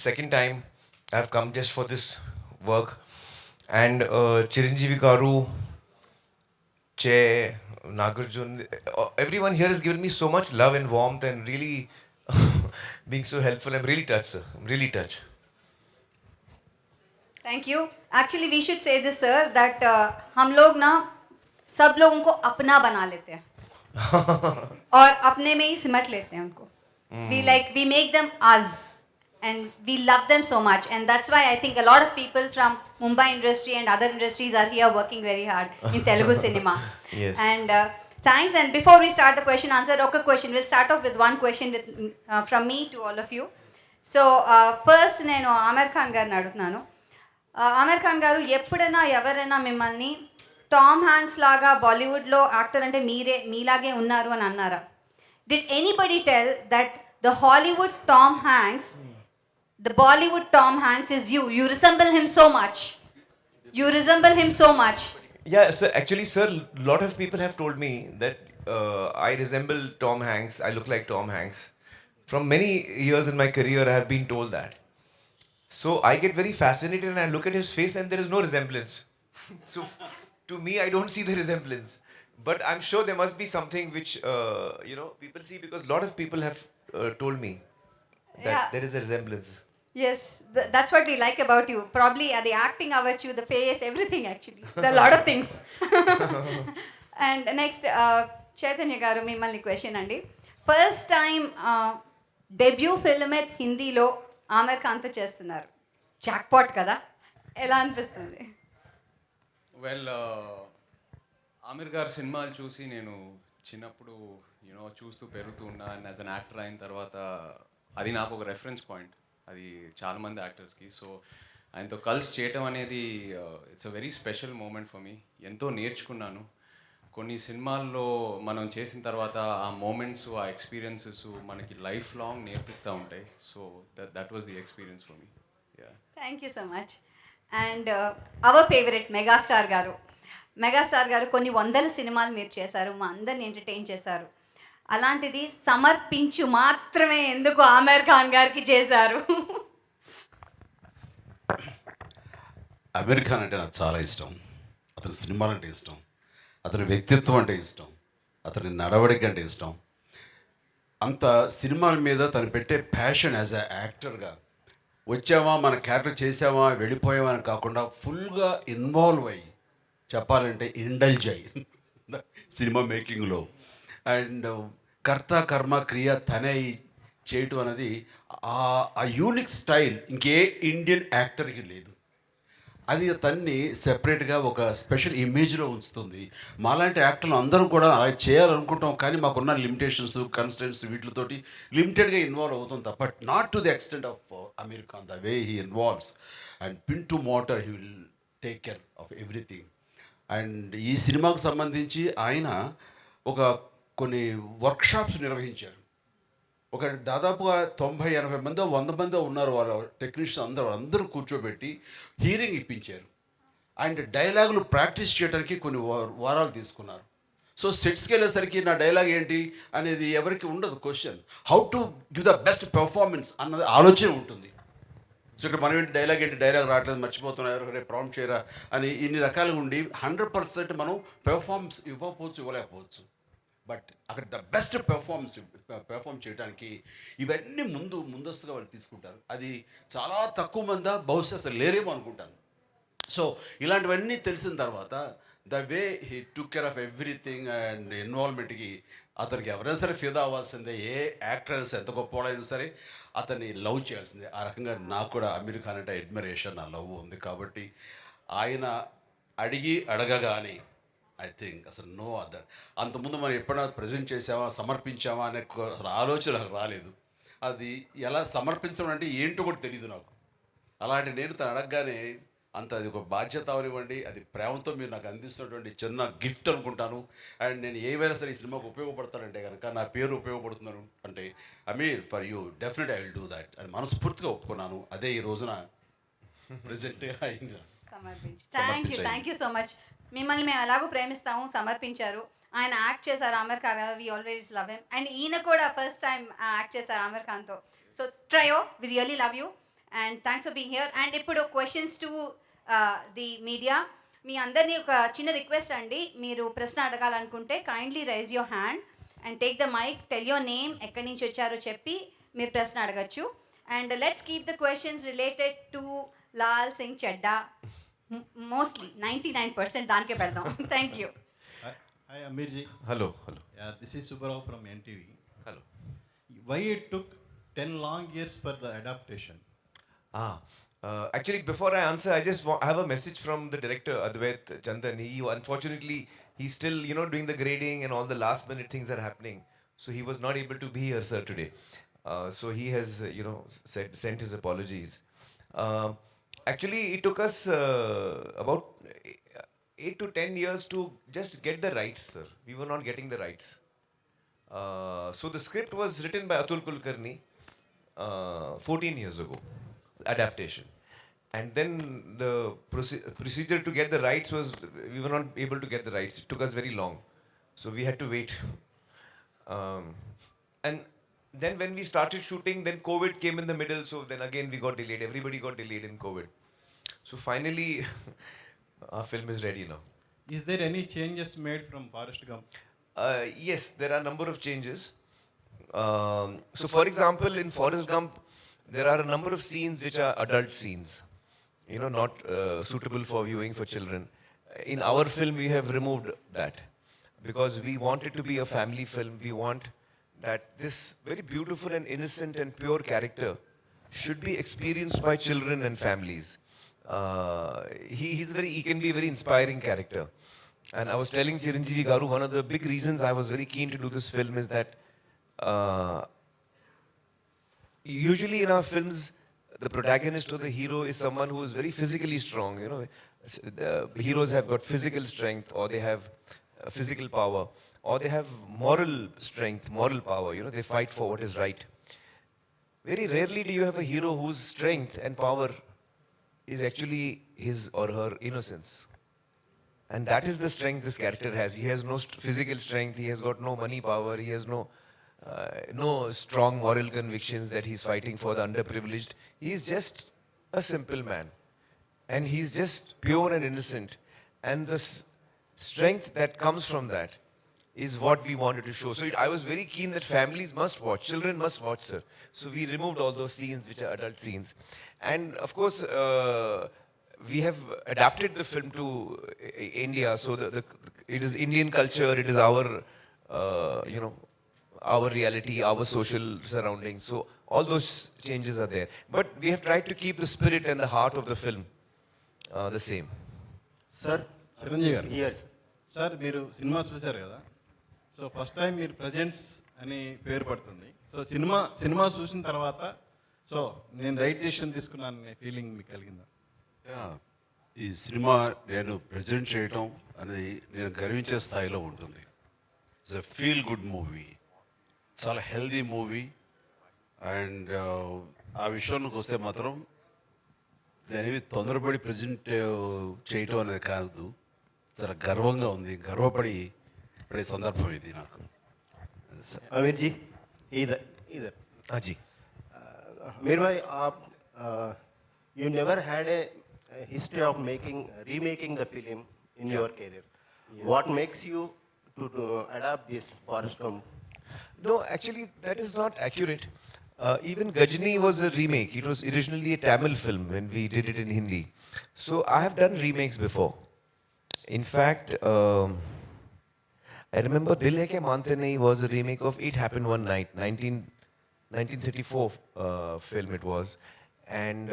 Second time I've come just for this work, and Chiranjeevi Garu, Che, Nagarjun, everyone here has given me so much love and warmth and really being so helpful. I'm really touched, sir. I'm really touched. Thank you. Actually we should say this sir that हम लोग ना सब लोगों को अपना बना लेते हैं और अपने में ही सिमट लेते हैं उनको. We make them us and we love them so much, and that's why I think a lot of people from Mumbai industry and other industries are here working very hard in Telugu cinema. Yes. And thanks. And before we start the question answer, okay, question, we'll start off with one question from me to all of you. So first నేను ఆమీర్ ఖాన్ గారిని అడుగుతున్నాను. ఆమీర్ ఖాన్ గారు, ఎప్పుడైనా ఎవరైనా మిమ్మల్ని Tom Hanks లాగా బాలీవుడ్లో actor అంటే మీలాగే ఉన్నారు అని అన్నారా? Did anybody tell that the Hollywood Tom Hanks, the Bollywood Tom Hanks is you? You resemble him so much. You resemble him so much. Yeah, sir. Actually, sir, a lot of people have told me that I resemble Tom Hanks. I look like Tom Hanks. From many years in my career, I have been told that. So I get very fascinated and I look at his face and there is no resemblance. So to me, I don't see the resemblance. But I'm sure there must be something which, people see, because a lot of people have told me that Yeah. there is a resemblance. Yes, that's what we like about you. Probably the acting about you, the face, everything actually. There are a lot of things. And next, Chaitanya garu, mimmalni question andi. First time debut film at హిందీలో ఆమీర్ ఖాన్తో చేస్తున్నారు. Jackpot కదా, ఎలా అనిపిస్తుంది? Well Aamir గారి సినిమాలు చూసి నేను చిన్నప్పుడు చూస్తూ పెరుగుతూ ఉన్నా. అండ్ యాజ్ అన్ యాక్టర్ అయిన తర్వాత అది నాకు ఒక రెఫరెన్స్ పాయింట్, అది చాలామంది యాక్టర్స్కి. సో ఆయనతో కలిసి చేయటం అనేది it's a very special moment for me. ఎంతో నేర్చుకున్నాను. కొన్ని సినిమాల్లో మనం చేసిన తర్వాత ఆ మూమెంట్స్, ఆ ఎక్స్పీరియన్సెస్ మనకి లైఫ్ లాంగ్ నేర్పిస్తూ ఉంటాయి. So that was the experience for me. Thank you so much. And our favourite megastar గారు, మెగాస్టార్ గారు కొన్ని వందల సినిమాలు మీరు చేశారు, మా అందరిని ఎంటర్టైన్ చేశారు. అలాంటిది సమర్పించు మాత్రమే ఎందుకు ఆమీర్ ఖాన్ గారికి చేశారు? అమీర్ ఖాన్ అంటే నాకు చాలా ఇష్టం. అతని సినిమాలు అంటే ఇష్టం, అతని వ్యక్తిత్వం అంటే ఇష్టం, అతని నడవడిక అంటే ఇష్టం. అంత సినిమాల మీద తను పెట్టే ప్యాషన్ యాజ్ అ యాక్టర్గా, వచ్చామా మన క్యారెక్టర్ చేసామా వెళ్ళిపోయామా అని కాకుండా ఫుల్గా ఇన్వాల్వ్ అయ్యి, చెప్పాలంటే ఇండల్జ్ అయ్యి సినిమా మేకింగ్లో. అండ్ కర్త కర్మ క్రియ తనే చేయటం అనేది ఆ యూనిక్ స్టైల్ ఇంకే ఇండియన్ యాక్టర్కి లేదు. అది తన్ని సెపరేట్గా ఒక స్పెషల్ ఇమేజ్లో ఉంచుతుంది. మాలాంటి యాక్టర్లు అందరం కూడా అలా చేయాలనుకుంటాం, కానీ మాకున్న లిమిటేషన్స్, కన్స్టెంట్స్ వీటితోటి లిమిటెడ్గా ఇన్వాల్వ్ అవుతాం తప్ప not to the extent of Aamir Khan the way he involves. And pin to motor he will take care of everything. And ఈ సినిమాకు సంబంధించి ఆయన ఒక కొన్ని వర్క్షాప్స్ నిర్వహించారు. ఒక దాదాపుగా 90-80 మందో 100 మందో ఉన్నారు. వాళ్ళ టెక్నీషియన్స్ అందరూ కూర్చోబెట్టి హీరింగ్ ఇప్పించారు. అండ్ డైలాగులు ప్రాక్టీస్ చేయడానికి కొన్ని వారాలు తీసుకున్నారు. సో సెట్స్కి వెళ్ళేసరికి నా డైలాగ్ ఏంటి అనేది ఎవరికి ఉండదు question. How to give the best performance అన్నది ఆలోచన ఉంటుంది. సో ఇక్కడ మనం ఏంటి డైలాగ్ రావట్లేదు, మర్చిపోతున్నారు, రేపు ప్రాంప్ట్ చేయరా అని ఇన్ని రకాలుగా ఉండి 100% మనం పెర్ఫార్మెన్స్ ఇవ్వలేకపోవచ్చు. బట్ అక్కడ ద బెస్ట్ పెర్ఫామ్ చేయడానికి ఇవన్నీ ముందస్తుగా వాళ్ళు తీసుకుంటారు. అది చాలా తక్కువ మంది బహుశా అసలు లేరేమో అనుకుంటాను. సో ఇలాంటివన్నీ తెలిసిన తర్వాత the way he took care of everything and ఇన్వాల్వ్మెంట్కి అతనికి ఎవరైనా సరే ఫిదా అవ్వాల్సిందే. ఏ యాక్టర్ అయినా సరే, ఎంత గొప్పవాడైనా సరే అతన్ని లవ్ చేయాల్సిందే. ఆ రకంగా నాకు కూడా అమీర్ ఖాన్ అంటే అడ్మిరేషన్, నా లవ్ ఉంది. కాబట్టి ఆయన అడగగానే ఐ థింక్ అసలు నో అదర్. అంతకుముందు మనం ఎప్పుడైనా ప్రజెంట్ చేసామా, సమర్పించామా అనే ఆలోచన నాకు రాలేదు. అది ఎలా సమర్పించడం అంటే ఏంటో కూడా తెలియదు నాకు. అలాంటి నేను తను అడగగానే అంత అది ఒక బాధ్యత అవనివ్వండి, అది ప్రేమతో మీరు నాకు అందిస్తున్నటువంటి చిన్న గిఫ్ట్ అనుకుంటాను. అండ్ నేను ఏవైనా సరే ఈ సినిమాకు ఉపయోగపడతానంటే కనుక, నా పేరు ఉపయోగపడుతున్నాను అంటే Aamir for you definite I will do that అని మనస్ఫూర్తిగా ఒప్పుకున్నాను. అదే ఈ రోజున ప్రెజెంట్గా అయింది. Thank you so much. మిమ్మల్ని మేము ఎలాగో ప్రేమిస్తాము, సమర్పించారు. ఆయన యాక్ట్ చేశారు Aamir Khan, we always love him. And ఈయన కూడా ఫస్ట్ టైం యాక్ట్ చేశారు ఆమీర్ ఖాన్తో. So trio, we really love you. And thanks for being here. And ఇప్పుడు క్వశ్చన్స్ టు ది మీడియా. మీ అందరినీ ఒక చిన్న రిక్వెస్ట్ అండి, మీరు ప్రశ్న అడగాలనుకుంటే kindly raise your hand and take the mic, tell your name, ఎక్కడి నుంచి వచ్చారో చెప్పి మీరు ప్రశ్న అడగచ్చు. And let's keep the questions related to Lal Singh Chaddha. Mostly 99% దానికే పెడదాం. Thank you. Hi, Aamir ji. Hello, hello, Yeah, this is Subarao from NTV. hello. Why it took 10 long years for the adaptation? Actually, before I answer, I just have a message from the director, Advait Chandan. Unfortunately, he's still, doing the grading and all the last minute things are happening. So he was not able to be here, sir, today. So he has, sent his apologies. Actually, it took us about 8 to 10 years to just get the rights, sir. We were not getting the rights. So the script was written by Atul Kulkarni 14 years ago, adaptation. And then the procedure to get the rights was, we were not able to get the rights. It took us very long. So we had to wait. And then when we started shooting, then COVID came in the middle. So then again we got delayed. Everybody got delayed in COVID. So finally, our film is ready now. Is there any changes made from Forrest Gump? Yes, there are a number of changes. So, for example, in Forrest Gump, there are a number of scenes which are adult scenes, not suitable for viewing for children. In our film, we have removed that because we want it to be a family film. We want that this very beautiful and innocent and pure character should be experienced by children and families. He can be a very inspiring character. And I was telling Chiranjeevi Garu, one of the big reasons I was very keen to do this film is that usually in our films, the protagonist or the hero is someone who is very physically strong. The heroes have got physical strength, or they have physical power, or they have moral strength, moral power. They fight for what is right. Very rarely do you have a hero whose strength and power is actually his or her innocence. And that is the strength this character has. He has no physical strength, he has got no money power, he has no strong moral convictions that he's fighting for the underprivileged. He's just a simple man. And he's just pure and innocent. And the strength that comes from that is what we wanted to show. So I was very keen that families must watch, children must watch, sir. So we removed all those scenes which are adult scenes. And of course, we have adapted the film to India. So it is Indian culture, it is our, our reality, our social surroundings. So all those changes are there. But we have tried to keep the spirit and the heart of the film the same. Sir, Chiranjeevi garu. here. Sir మీరు cinema చూశారు కదా, so first time మీరు presents అని పేరు పడుతుంది. So cinema చూసిన తర్వాత so నేను రైట్ డెసిషన్ తీసుకున్నాను అనే ఫీలింగ్ మీకు కలిగిందా? ఈ సినిమా నేను ప్రజెంట్ చేయటం అనేది నేను గర్వించే స్థాయిలో ఉంటుంది. It's a feel good movie, చాలా హెల్దీ మూవీ. అండ్ ఆ విషయానికి వస్తే మాత్రం నేనేమి తొందరపడి ప్రజెంట్ చేయటం అనేది కాదు, చాలా గర్వంగా ఉంది, గర్వపడి పడే సందర్భం ఇది నాకు. Aamir ji, either. Ji. Aamir bhai, you never had a history of remaking the film in your career. What makes you to adapt this Forrest Gump? No, actually, that is not accurate. Even Gajni was a remake. It was originally a Tamil film when we did it in Hindi. So I have done remakes before. In fact, I remember Dil Hai Ke Mante Nahi was a remake of It Happened One Night, 1934 film it was. And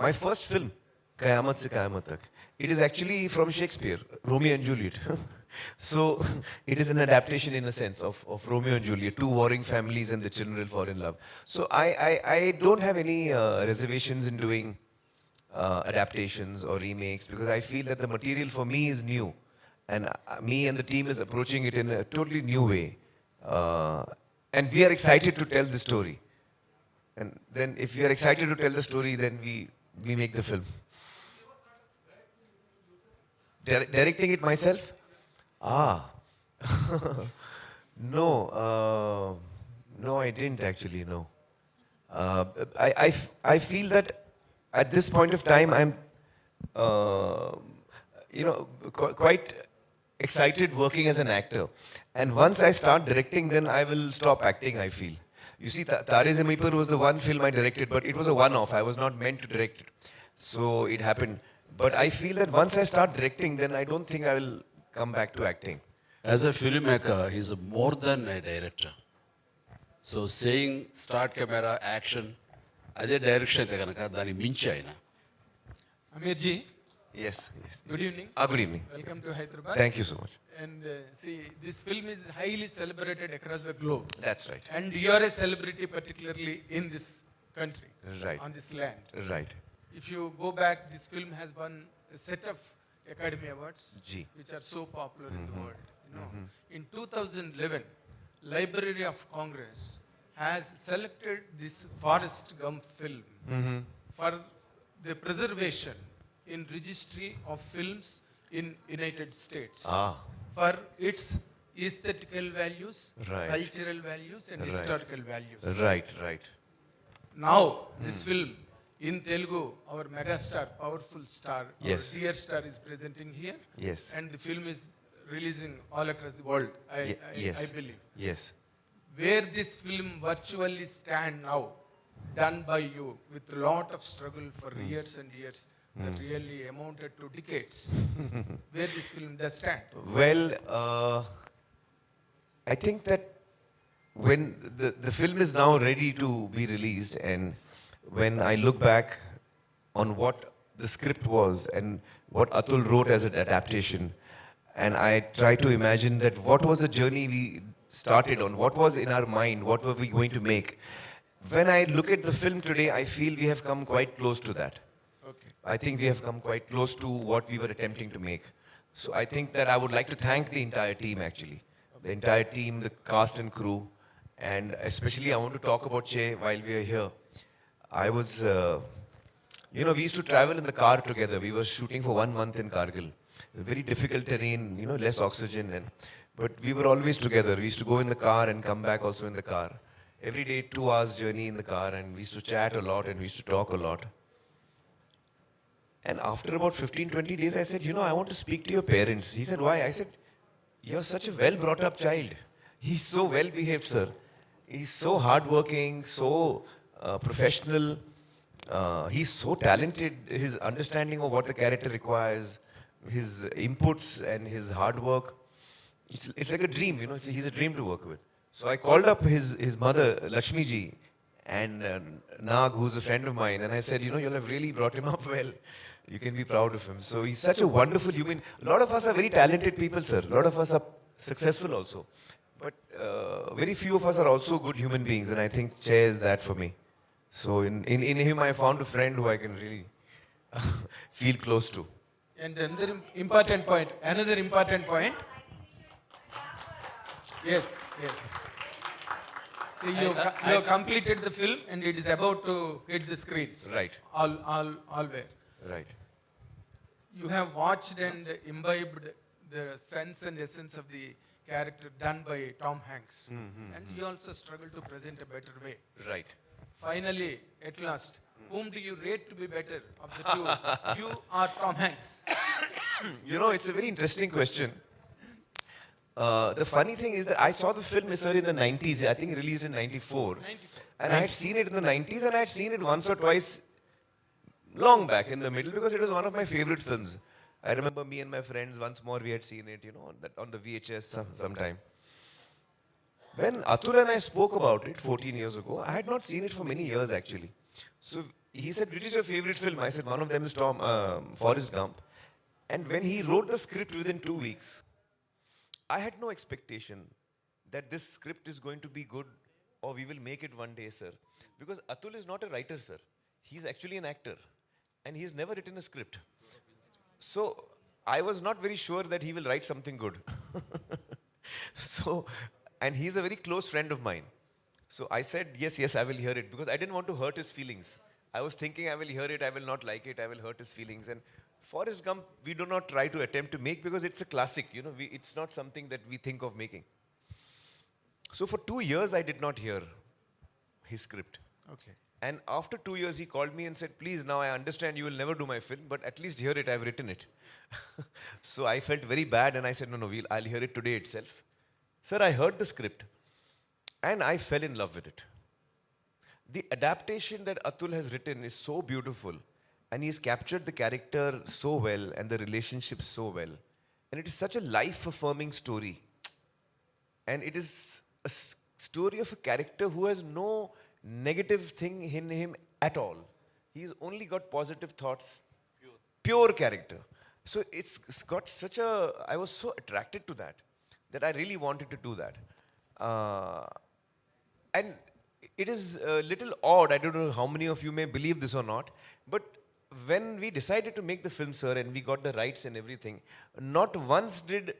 my first film, Qayamat Se Qayamat Tak, it is actually from Shakespeare, Romeo and Juliet. So it is an adaptation in a sense of Romeo and Juliet, two warring families and the children will fall in love. So I don't have any reservations in doing adaptations or remakes because I feel that the material for me is new and me and the team is approaching it in a totally new way. And we are excited to tell the story. And then if we are excited to tell the story, then we make the film. Directing it myself? No, I didn't actually, no. Uh, I feel that at this point of time, I'm, uh, quite excited working as an actor. And once I start directing, then I will stop acting, I feel. You see, Tare Zameen Par was the one film I directed, but it was a one-off. I was not meant to direct it. So it happened. But I feel that once I start directing, then I don't think I will come back to acting. As a filmmaker, he's more than a director. So saying start camera action అదే direction అయితే కనుక దాన్ని మించి ఆయన. Aamir ji, Yes, yes. good evening. Good evening. Welcome to Hyderabad. Thank you so much. And see, this film is highly celebrated across the globe. That's right. And you are a celebrity, particularly in this country, Right. on this land. Right. If you go back, this film has won a set of Academy Awards, Ji. which are so popular in the world. You know, in 2011, Library of Congress has selected this Forrest Gump film for the preservation in registry of films in United States for its aesthetical values, Right. cultural values, and Right. historical values. Right, right. Now, this film in Telugu, our megastar, powerful star, Yes. our dear star is presenting here. Yes. And the film is releasing all across the world, Yes. I believe. Yes. Where this film virtually stand now, done by you with a lot of struggle for years and years, that really amounted to decades. Where this film does stand. Well, I think that when the film is now ready to be released, and when I look back on what the script was and what Atul wrote as an adaptation, and I try to imagine that what was the journey we started on, what was in our mind, what were we going to make. When I look at the film today, I feel we have come quite close to that. Okay. I think we have come quite close to what we were attempting to make. So I think that I would like to thank the entire team actually. The entire team, the cast and crew, and especially I want to talk about Che while we are here. I was, we used to travel in the car together. We were shooting for 1 month in Kargil. Very difficult terrain, less oxygen, but we were always together. We used to go in the car and come back also in the car. Every day, 2 hours journey in the car, and we used to chat a lot and we used to talk a lot. And after about 15, 20 days, I said, I want to speak to your parents. He said, why? I said, you're such a well brought up child. He's so well behaved, sir. He's so hardworking, so professional. He's so talented. His understanding of what the character requires, his inputs and his hard work. It's like a dream, he's a dream to work with. So I called up his mother, Lakshmi ji, and Nag, who's a friend of mine, and I said, you'll have really brought him up well. You can be proud of him. So he's such a wonderful human. A lot of us are very talented people, sir. A lot of us are successful also. But very few of us are also good human beings, and I think Che is that for me. So in him, I found a friend who I can really feel close to. And another important point. Yes, yes. See, you have completed the film and it is about to hit the screens. Right. All where. Right. You have watched and imbibed the sense and essence of the character done by Tom Hanks. And you also struggle to present a better way. Right. Finally, at last, whom do you rate to be better of the two? You or Tom Hanks? It's a very interesting question. The funny thing is that I saw the film, sir, in the 90s. I think released in 94. 94. And I had seen it in the 90s, and I had seen it once or twice long back in the middle because it was one of my favorite films. I remember me and my friends, once more we had seen it, on the VHS sometime. When Atul and I spoke about it 14 years ago, I had not seen it for many years actually. So he said, which is your favorite film? I said, one of them is Forrest Gump. And when he wrote the script within 2 weeks, I had no expectation that this script is going to be good or we will make it one day, sir. Because Atul is not a writer, sir. He's actually an actor. And he's never written a script. So I was not very sure that he will write something good. And he's a very close friend of mine. So I said, yes, I will hear it. Because I didn't want to hurt his feelings. I was thinking I will hear it, I will not like it, I will hurt his feelings. And Forrest Gump, we do not try to attempt to make because it's a classic, it's not something that we think of making. So for 2 years, I did not hear his script. Okay. And after 2 years, he called me and said, please, now I understand you will never do my film, but at least hear it, I've written it. So I felt very bad and I said, no, I'll hear it today itself. Sir, I heard the script and I fell in love with it. The adaptation that Atul has written is so beautiful and he's captured the character so well and the relationship so well. And it is such a life-affirming story. And it is a story of a character who has no negative thing in him at all. He's only got positive thoughts. Pure character. So it's got such a, I was so attracted to that I really wanted to do that. And it is a little odd, I don't know how many of you may believe this or not, but when we decided to make the film, sir, and we got the rights and everything, not once did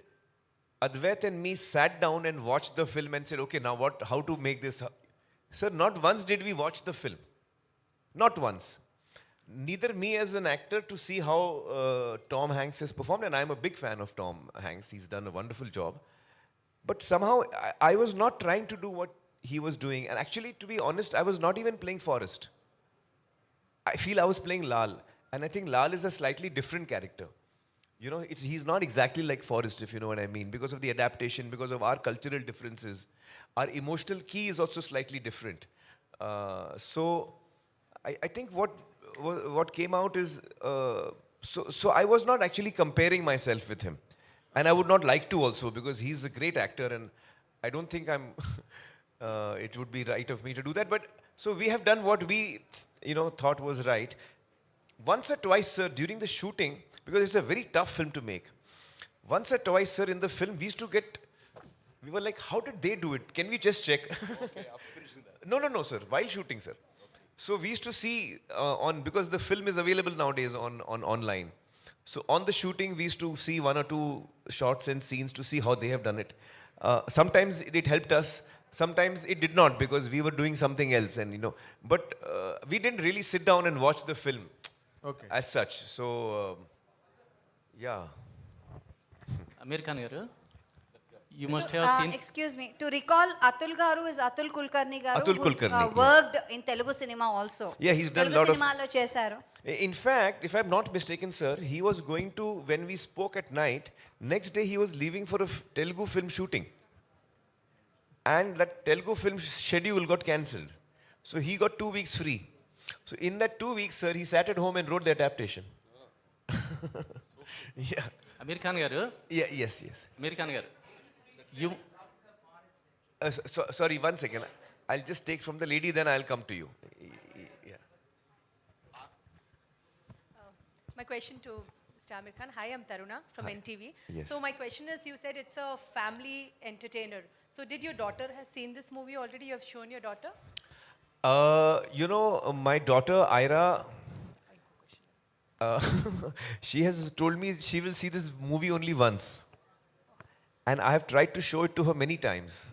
Advait and me sat down and watched the film and said, okay, now what, how to make this? Sir, not once did we watch the film. Not once. Neither me as an actor to see how Tom Hanks has performed, and I'm a big fan of Tom Hanks. He's done a wonderful job. But somehow I was not trying to do what he was doing. And actually, to be honest, I was not even playing Forrest. I feel I was playing Laal. And I think Laal is a slightly different character. You know, he's not exactly like Forrest, if you know what I mean, because of the adaptation, because of our cultural differences. Our emotional key is also slightly different. So I think what came out is, so I was not actually comparing myself with him. And I would not like to also, because he's a great actor and I don't think it would be right of me to do that. But so we have done what we, thought was right. Once or twice, sir, during the shooting, because it's a very tough film to make. Once or twice, sir, in the film, we were like, how did they do it? Can we just check? Okay, after finishing that. No, sir, while shooting, sir. So we used to see because the film is available nowadays on online. So on the shooting, we used to see one or two shots and scenes to see how they have done it. Sometimes it helped us. Sometimes it did not because we were doing something else, But we didn't really sit down and watch the film as such. So, yeah. Aamir Khan garu, you must have seen. Excuse me. To recall, Atul Garu is Atul Kulkarni Garu, Atul who's Kulkarni, worked in Telugu cinema also. Yeah, he's done a Telugu lot of. cinema lo chesaru. In fact, if I'm not mistaken, sir, he was going to, when we spoke at night, next day he was leaving for a Telugu film shooting. And that Telugu film schedule got cancelled. So he got 2 weeks free. So in that 2 weeks, sir, he sat at home and wrote the adaptation. Yeah. Aamir Khan garu. Yeah, yes. Aamir Khan garu, you. Sorry, 1 second. I'll just take from the lady, then I'll come to you. Yeah. My question to Mr. Aamir Khan. Hi, I'm Taruna from NTV. Yes. So my question is, you said it's a family entertainer. So did your daughter has seen this movie already? You have shown your daughter? My daughter Ira, she has told me she will see this movie only once. And I have tried to show it to her many times.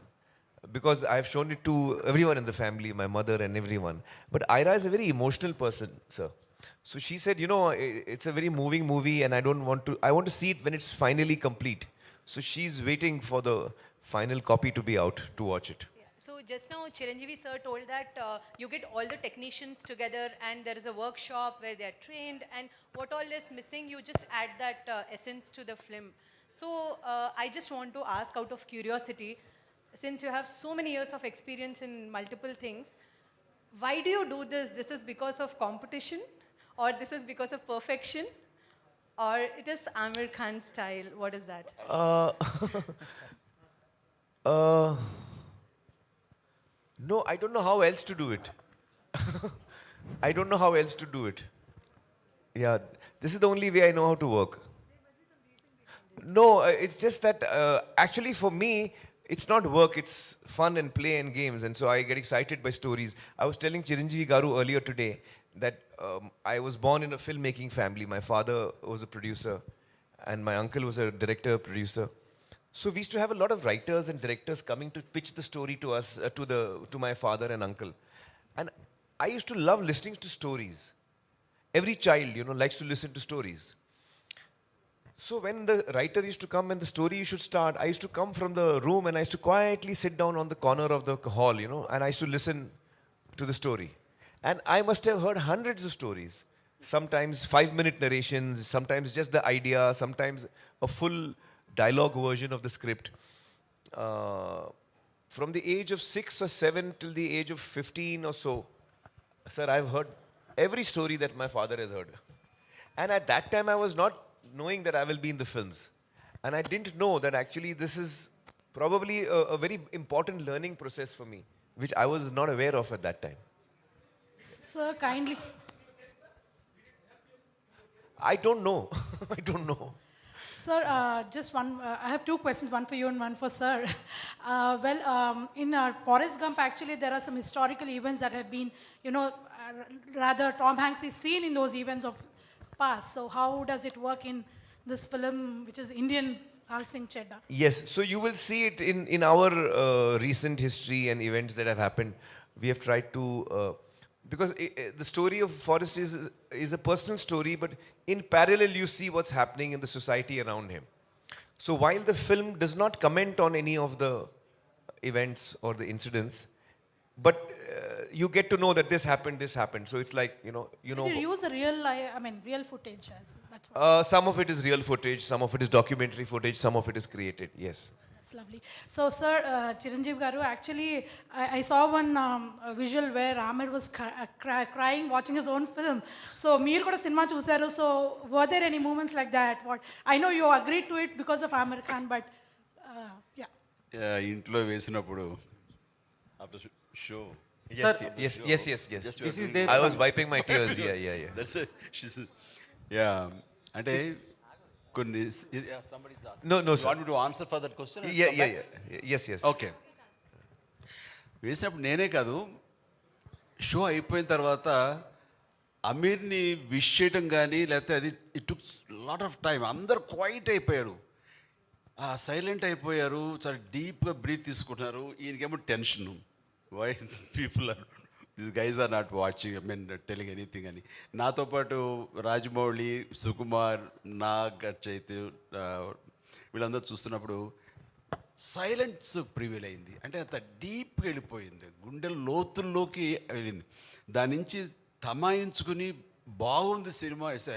Because I have shown it to everyone in the family, my mother and everyone. But Ira is a very emotional person, sir. So she said, it's a very moving movie and I want to see it when it's finally complete. So she's waiting for the final copy to be out to watch it. Yeah. So just now Chiranjeevi sir told that you get all the technicians together and there is a workshop where they are trained, and what all is missing, you just add that essence to the film. So I just want to ask out of curiosity, since you have so many years of experience in multiple things, why do you do this? This is because of competition, or this is because of perfection, or it is Aamir Khan style? What is that? No, I don't know how else to do it. I don't know how else to do it. Yeah, this is the only way I know how to work. No, it's just that actually for me, it's not work, it's fun and play and games. And so I get excited by stories. I was telling Chiranjeevi Garu earlier today that I was born in a filmmaking family. My father was a producer and my uncle was a director, producer. So we used to have a lot of writers and directors coming to pitch the story to us, to my father and uncle. And I used to love listening to stories. Every child, likes to listen to stories. So when the writer used to come and the story should start, I used to come from the room and I used to quietly sit down on the corner of the hall, and I used to listen to the story. And I must have heard hundreds of stories. Sometimes 5-minute narrations, sometimes just the idea, sometimes a full dialogue version of the script. Uh, from the age of 6 or 7 till the age of 15 or so, sir, I've heard every story that my father has heard. And at that time, I was not knowing that I will be in the films. And I didn't know that actually this is probably a very important learning process for me, which I was not aware of at that time. Sir, kindly. I don't know. I don't know. Sir, just one, I have two questions, one for you and one for sir. In Forrest Gump, actually, there are some historical events that have been, rather Tom Hanks is seen in those events of past. So how does it work in this film, which is Indian Laal Singh Chaddha? Yes, so you will see it in our recent history and events that have happened. We have tried to, because the story of Forrest is a personal story, but in parallel you see what's happening in the society around him. So while the film does not comment on any of the events or the incidents, but you get to know that this happened. So it's like, you know. Did you use a real footage? That's what. Some of it is real footage, some of it is documentary footage, some of it is created, yes. That's lovely. So, sir, Chiranjeevi garu, actually, I saw one visual where Aamir was crying watching his own film. So, meer kuda cinema chusaru. So, were there any moments like that? I know you agreed to it because of Aamir Khan, but yeah. ఇంట్లో వేసినప్పుడు after show Yes. This is their I was wiping my tears. Yeah. That's she's yeah అంటే కొన్ని No, sir. Want to answer for that question Yeah. Yes. Okay వేసినప్పుడు నేనే కాదు show అయిపోయిన తర్వాత అమీర్ని wish చేయడం కానీ లేకపోతే అది it took lot of time అందరు క్వైట్ అయిపోయారు సైలెంట్ అయిపోయారు చాలా డీప్గా బ్రీత్ తీసుకుంటున్నారు ఈయనకేమో tension why people are this guys are not watching telling anything అని నాతో పాటు రాజమౌళి సుకుమార్ నాగ్ చైతన్య వీళ్ళందరూ చూస్తున్నప్పుడు సైలెన్స్ ప్రివేల్ అయింది. అంటే అంత డీప్గా వెళ్ళిపోయింది, గుండెల లోతుల్లోకి వెళ్ళింది. దాని నుంచి తమాయించుకుని బాగుంది సినిమా, ఇట్స్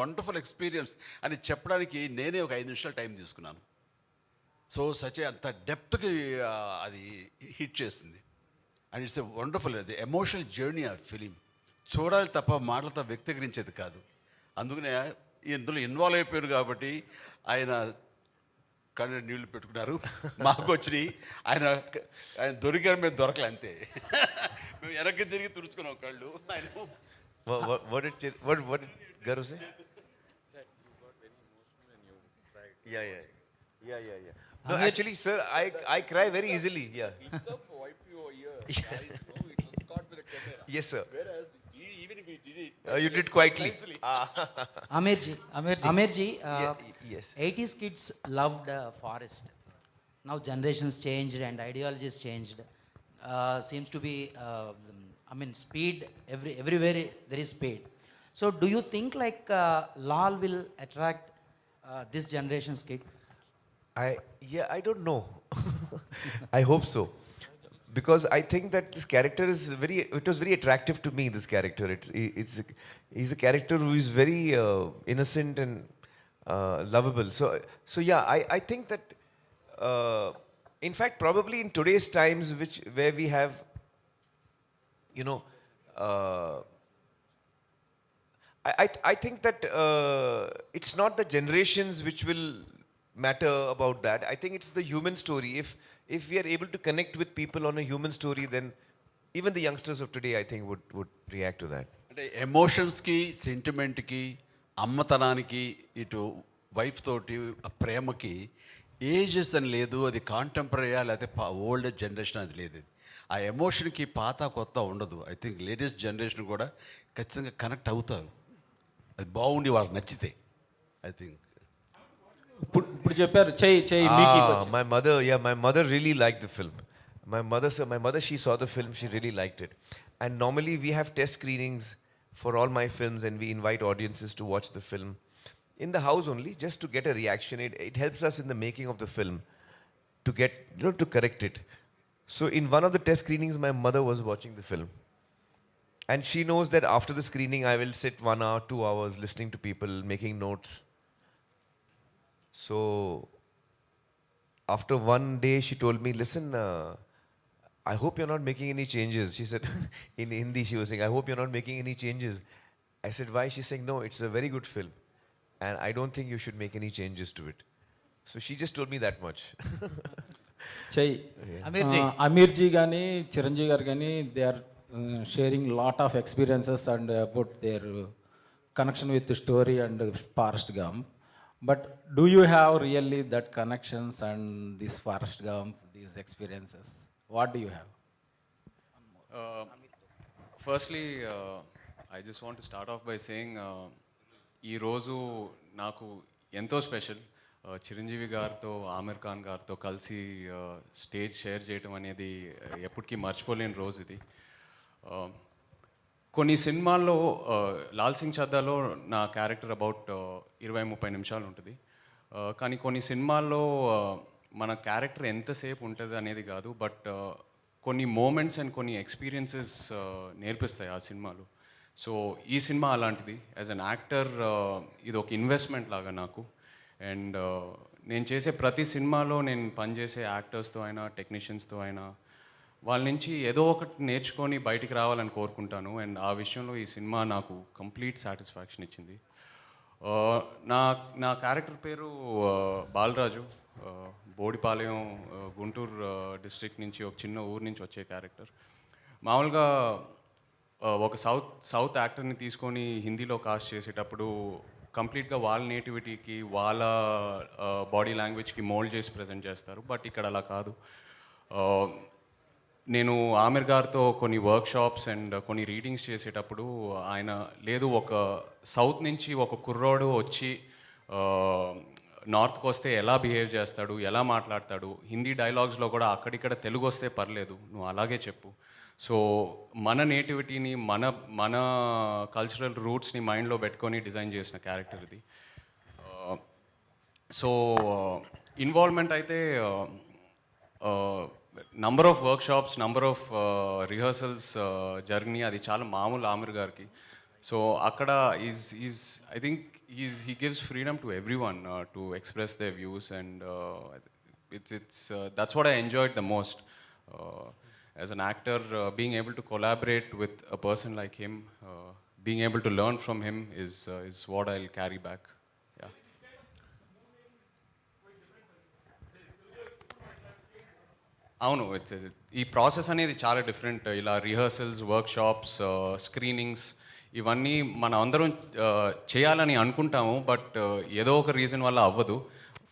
వండర్ఫుల్ ఎక్స్పీరియన్స్ అని చెప్పడానికి నేనే ఒక 5 నిమిషాలు టైం తీసుకున్నాను. సో అంత డెప్త్కి అది హిట్ చేసింది. అండ్ ఇట్స్ ఎ వండర్ఫుల్, అది ఎమోషనల్ జర్నీ ఆ ఫిలిం. చూడాలి తప్ప మాటలతో వ్యక్తీకరించేది కాదు. అందుకనే ఇందులో ఇన్వాల్వ్ అయిపోయారు కాబట్టి ఆయన కళ్ళు నీళ్లు పెట్టుకున్నారు, మాకు వచ్చినాయి. ఆయన దొరికారు, మేము దొరకలే అంతే. మేము వెనక్కి తిరిగి తుడుచుకున్నాం కళ్ళు. ఆయన What did Garu say? Yeah. No, actually, sir, I cry very easily. Yeah. wipe your ear. Guys, no, it was caught with a camera. Yes, sir. Whereas even if we did it, You did quietly. Amirji, Yes. 80s kids loved Forest. Now generations changed and ideologies changed. Seems to be, speed, everywhere there is speed. So do you think like Laal will attract this generation's kid? I don't know. I hope so. Because I think that this character is it was very attractive to me, this character. He's a character who is very innocent and lovable. So yeah, I think that, in fact, probably in today's times, where we have, I think that it's not the generations which will matter about that. I think it's the human story. If we are able to connect with people on a human story, then even the youngsters of today, I think, would react to that. అంటే ఎమోషన్స్కి, సెంటిమెంట్కి, అమ్మతనానికి, ఇటు wife తోటి ఆ ప్రేమకి ages అని లేదు. అది కాంటెంపరీయా లేకపోతే old generation అది లేదు. ఆ ఎమోషన్కి పాత కొత్త ఉండదు. ఐ థింక్ లేటెస్ట్ జనరేషన్ కూడా ఖచ్చితంగా కనెక్ట్ అవుతారు, అది బాగుండి వాళ్ళకి నచ్చితే. ఐ థింక్ ఇప్పుడు చెప్పారు చెయ్యి my mother really liked the film. My mother, she saw the film, she really liked it. And normally we have test screenings for all my films, and we invite audiences to watch the film in the house only, just to get a reaction. It helps us in the making of the film to get, to correct it. So in one of the test screenings, my mother was watching the film. And she knows that after the screening, I will sit 1 hour, 2 hours listening to people, making notes. So after one day, she told me, listen, I hope you're not making any changes. She said, in Hindi, she was saying, I hope you're not making any changes. I said, why? She's saying, no, it's a very good film. And I don't think you should make any changes to it. So she just told me that much. Aamir ji కానీ చిరంజీవి గారు కానీ they are sharing lot of experiences and about their connection with story and Forrest Gump but do you have really that connections and this Forrest Gump these experiences what do you have? Firstly I just want to start off by saying ఈరోజు నాకు ఎంతో special. Chiranjeevi గారితో ఆమిర్ ఖాన్ గారితో కలిసి stage share చేయడం అనేది ఎప్పటికీ మర్చిపోలేని రోజు ఇది. కొన్ని సినిమాల్లో లాల్ సింగ్ చద్దాలో నా క్యారెక్టర్ అబౌట్ 20-30 నిమిషాలు ఉంటుంది. కానీ కొన్ని సినిమాల్లో మన క్యారెక్టర్ ఎంతసేపు ఉంటుంది అనేది కాదు, బట్ కొన్ని మూమెంట్స్ అండ్ కొన్ని ఎక్స్పీరియన్సెస్ నేర్పిస్తాయి ఆ సినిమాలు. సో ఈ సినిమా అలాంటిది. యాజ్ అన్ యాక్టర్ ఇది ఒక ఇన్వెస్ట్మెంట్ లాగా నాకు. అండ్ నేను చేసే ప్రతి సినిమాలో నేను పనిచేసే యాక్టర్స్తో అయినా టెక్నీషియన్స్తో అయినా వాళ్ళ నుంచి ఏదో ఒకటి నేర్చుకొని బయటికి రావాలని కోరుకుంటాను. అండ్ ఆ విషయంలో ఈ సినిమా నాకు కంప్లీట్ సాటిస్ఫాక్షన్ ఇచ్చింది. నా నా క్యారెక్టర్ పేరు బాలరాజు. బోడిపాలెం గుంటూరు డిస్ట్రిక్ట్ నుంచి, ఒక చిన్న ఊరు నుంచి వచ్చే క్యారెక్టర్. మామూలుగా ఒక సౌత్ యాక్టర్ని తీసుకొని హిందీలో కాస్ట్ చేసేటప్పుడు కంప్లీట్గా వాళ్ళ నేటివిటీకి, వాళ్ళ బాడీ లాంగ్వేజ్కి మోల్డ్ చేసి ప్రజెంట్ చేస్తారు. బట్ ఇక్కడ అలా కాదు. నేను ఆమిర్ గారితో కొన్ని వర్క్షాప్స్ అండ్ కొన్ని రీడింగ్స్ చేసేటప్పుడు ఆయన లేదు, ఒక సౌత్ నుంచి ఒక కుర్రోడు వచ్చి నార్త్కి వస్తే ఎలా బిహేవ్ చేస్తాడు, ఎలా మాట్లాడతాడు, హిందీ డైలాగ్స్లో కూడా అక్కడిక్కడ తెలుగు వస్తే పర్లేదు, నువ్వు అలాగే చెప్పు. సో మన నేటివిటీని, మన కల్చరల్ రూట్స్ని మైండ్లో పెట్టుకొని డిజైన్ చేసిన క్యారెక్టర్ ఇది. సో ఇన్వాల్వ్మెంట్ అయితే number of workshops, number of rehearsals జరిగినాయి. అది చాలా మామూలు ఆమిర్ గారికి. సో అక్కడ I think he gives freedom to everyone to express their views, and that's what I enjoyed the most. As an actor, being able to collaborate with a person like him, being able to learn from him is what I'll carry back. Yeah. అవును, ఈ process అనేది చాలా different. ఇలా rehearsals, workshops, screenings ఇవన్నీ మనం అందరం చేయాలని అనుకుంటాము, బట్ ఏదో ఒక రీజన్ వల్ల అవ్వదు.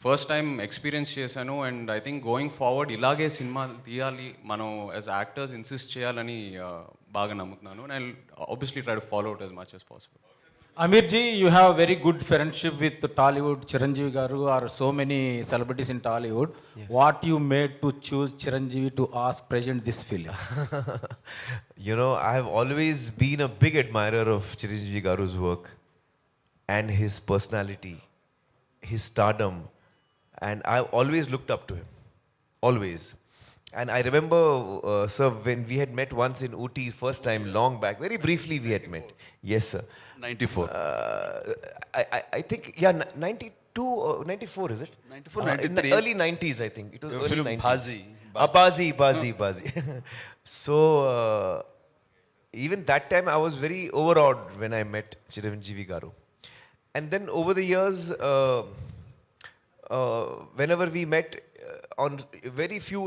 ఫస్ట్ టైం ఎక్స్పీరియన్స్ చేశాను. And I think going forward ఇలాగే సినిమాలు తీయాలి, మనం యాజ్ యాక్టర్స్ ఇన్సిస్ట్ చేయాలని బాగా నమ్ముతున్నాను. And I obviously try to follow it as much as possible. Aamir ji, you have very good friendship with Tollywood, Chiranjeevi garu, or so many celebrities in Tollywood. Yes. What you made to choose Chiranjeevi to present this film? You know, I have always been a big admirer of Chiranjeevi garu's work and his personality, his stardom, and I've always looked up to him, always. And I remember, sir, when we had met once in Ooty, first time, long back, very briefly we had met. Yes, sir. 94. I think, yeah, 92 or 94, is it? 94, In the 93. early 90s, I think. It was early Film 90s. Bazi. So, even that time, I was very overawed when I met Chiranjeevi garu. And then over the years, whenever we met on very few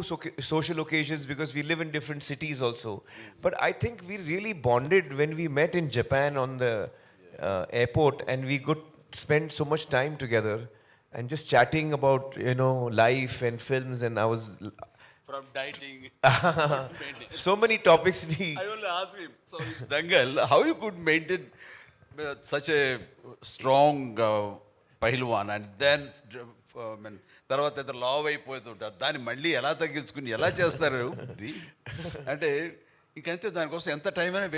social occasions, because we live in different cities also, but I think we really bonded when we met in Japan on the airport, and we could spend so much time together and just chatting about, you know, life and films, and I was From dieting. so many topics we I will ask him, so in Dangal, how you could maintain such a strong pehlwan, and then తర్వాత ఏదో లావ్ అయిపోతుంటారు, దాన్ని మళ్ళీ ఎలా తగ్గించుకుని ఎలా చేస్తారు ఇది అంటే ఇంకంతే. దానికోసం ఎంత టైం అయినా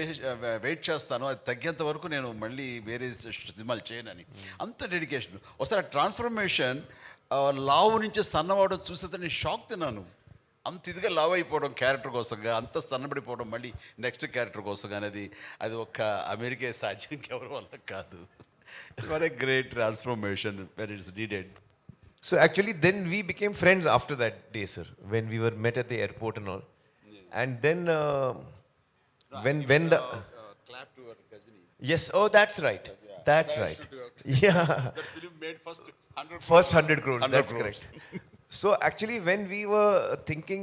వెయిట్ చేస్తాను, అది తగ్గేంత వరకు నేను మళ్ళీ వేరే సినిమాలు చేయనని, అంత డెడికేషన్. ఒకసారి ట్రాన్స్ఫర్మేషన్ లావు నుంచి సన్నవాడు చూస్తే నేను షాక్ తిన్నాను. అంత ఇదిగా లావ్ అయిపోవడం క్యారెక్టర్ కోసంగా, అంత సన్నబడిపోవడం మళ్ళీ నెక్స్ట్ క్యారెక్టర్ కోసం అనేది అది ఒక్క అమెరికే సాధ్యం, ఎవరి వల్ల కాదు. What a great transformation when it's needed. So actually, then we became friends after that day, sir. When we were met at the airport and all, and then when the clap to our Gajini. yes, oh that's right, that's right, yeah. That film made first 100 First 100 crores, 100 that's crores. correct. So actually, when we were thinking,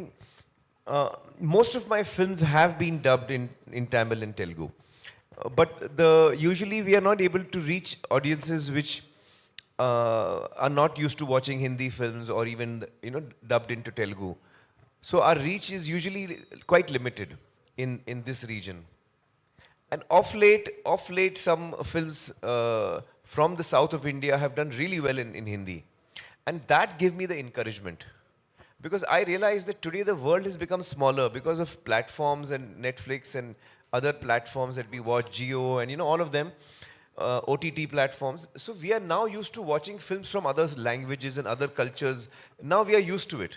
most of my films have been dubbed in Tamil and Telugu, but usually we are not able to reach audiences which are not used to watching Hindi films or even dubbed into Telugu. So our reach is usually quite limited in this region. And of late, some films from the south of India have done really well in Hindi. And that gave me the encouragement. Because I realized that today the world has become smaller because of platforms and Netflix and other platforms that we watch, Jio and all of them, OTT platforms. So we are now used to watching films from other languages and other cultures. Now we are used to it.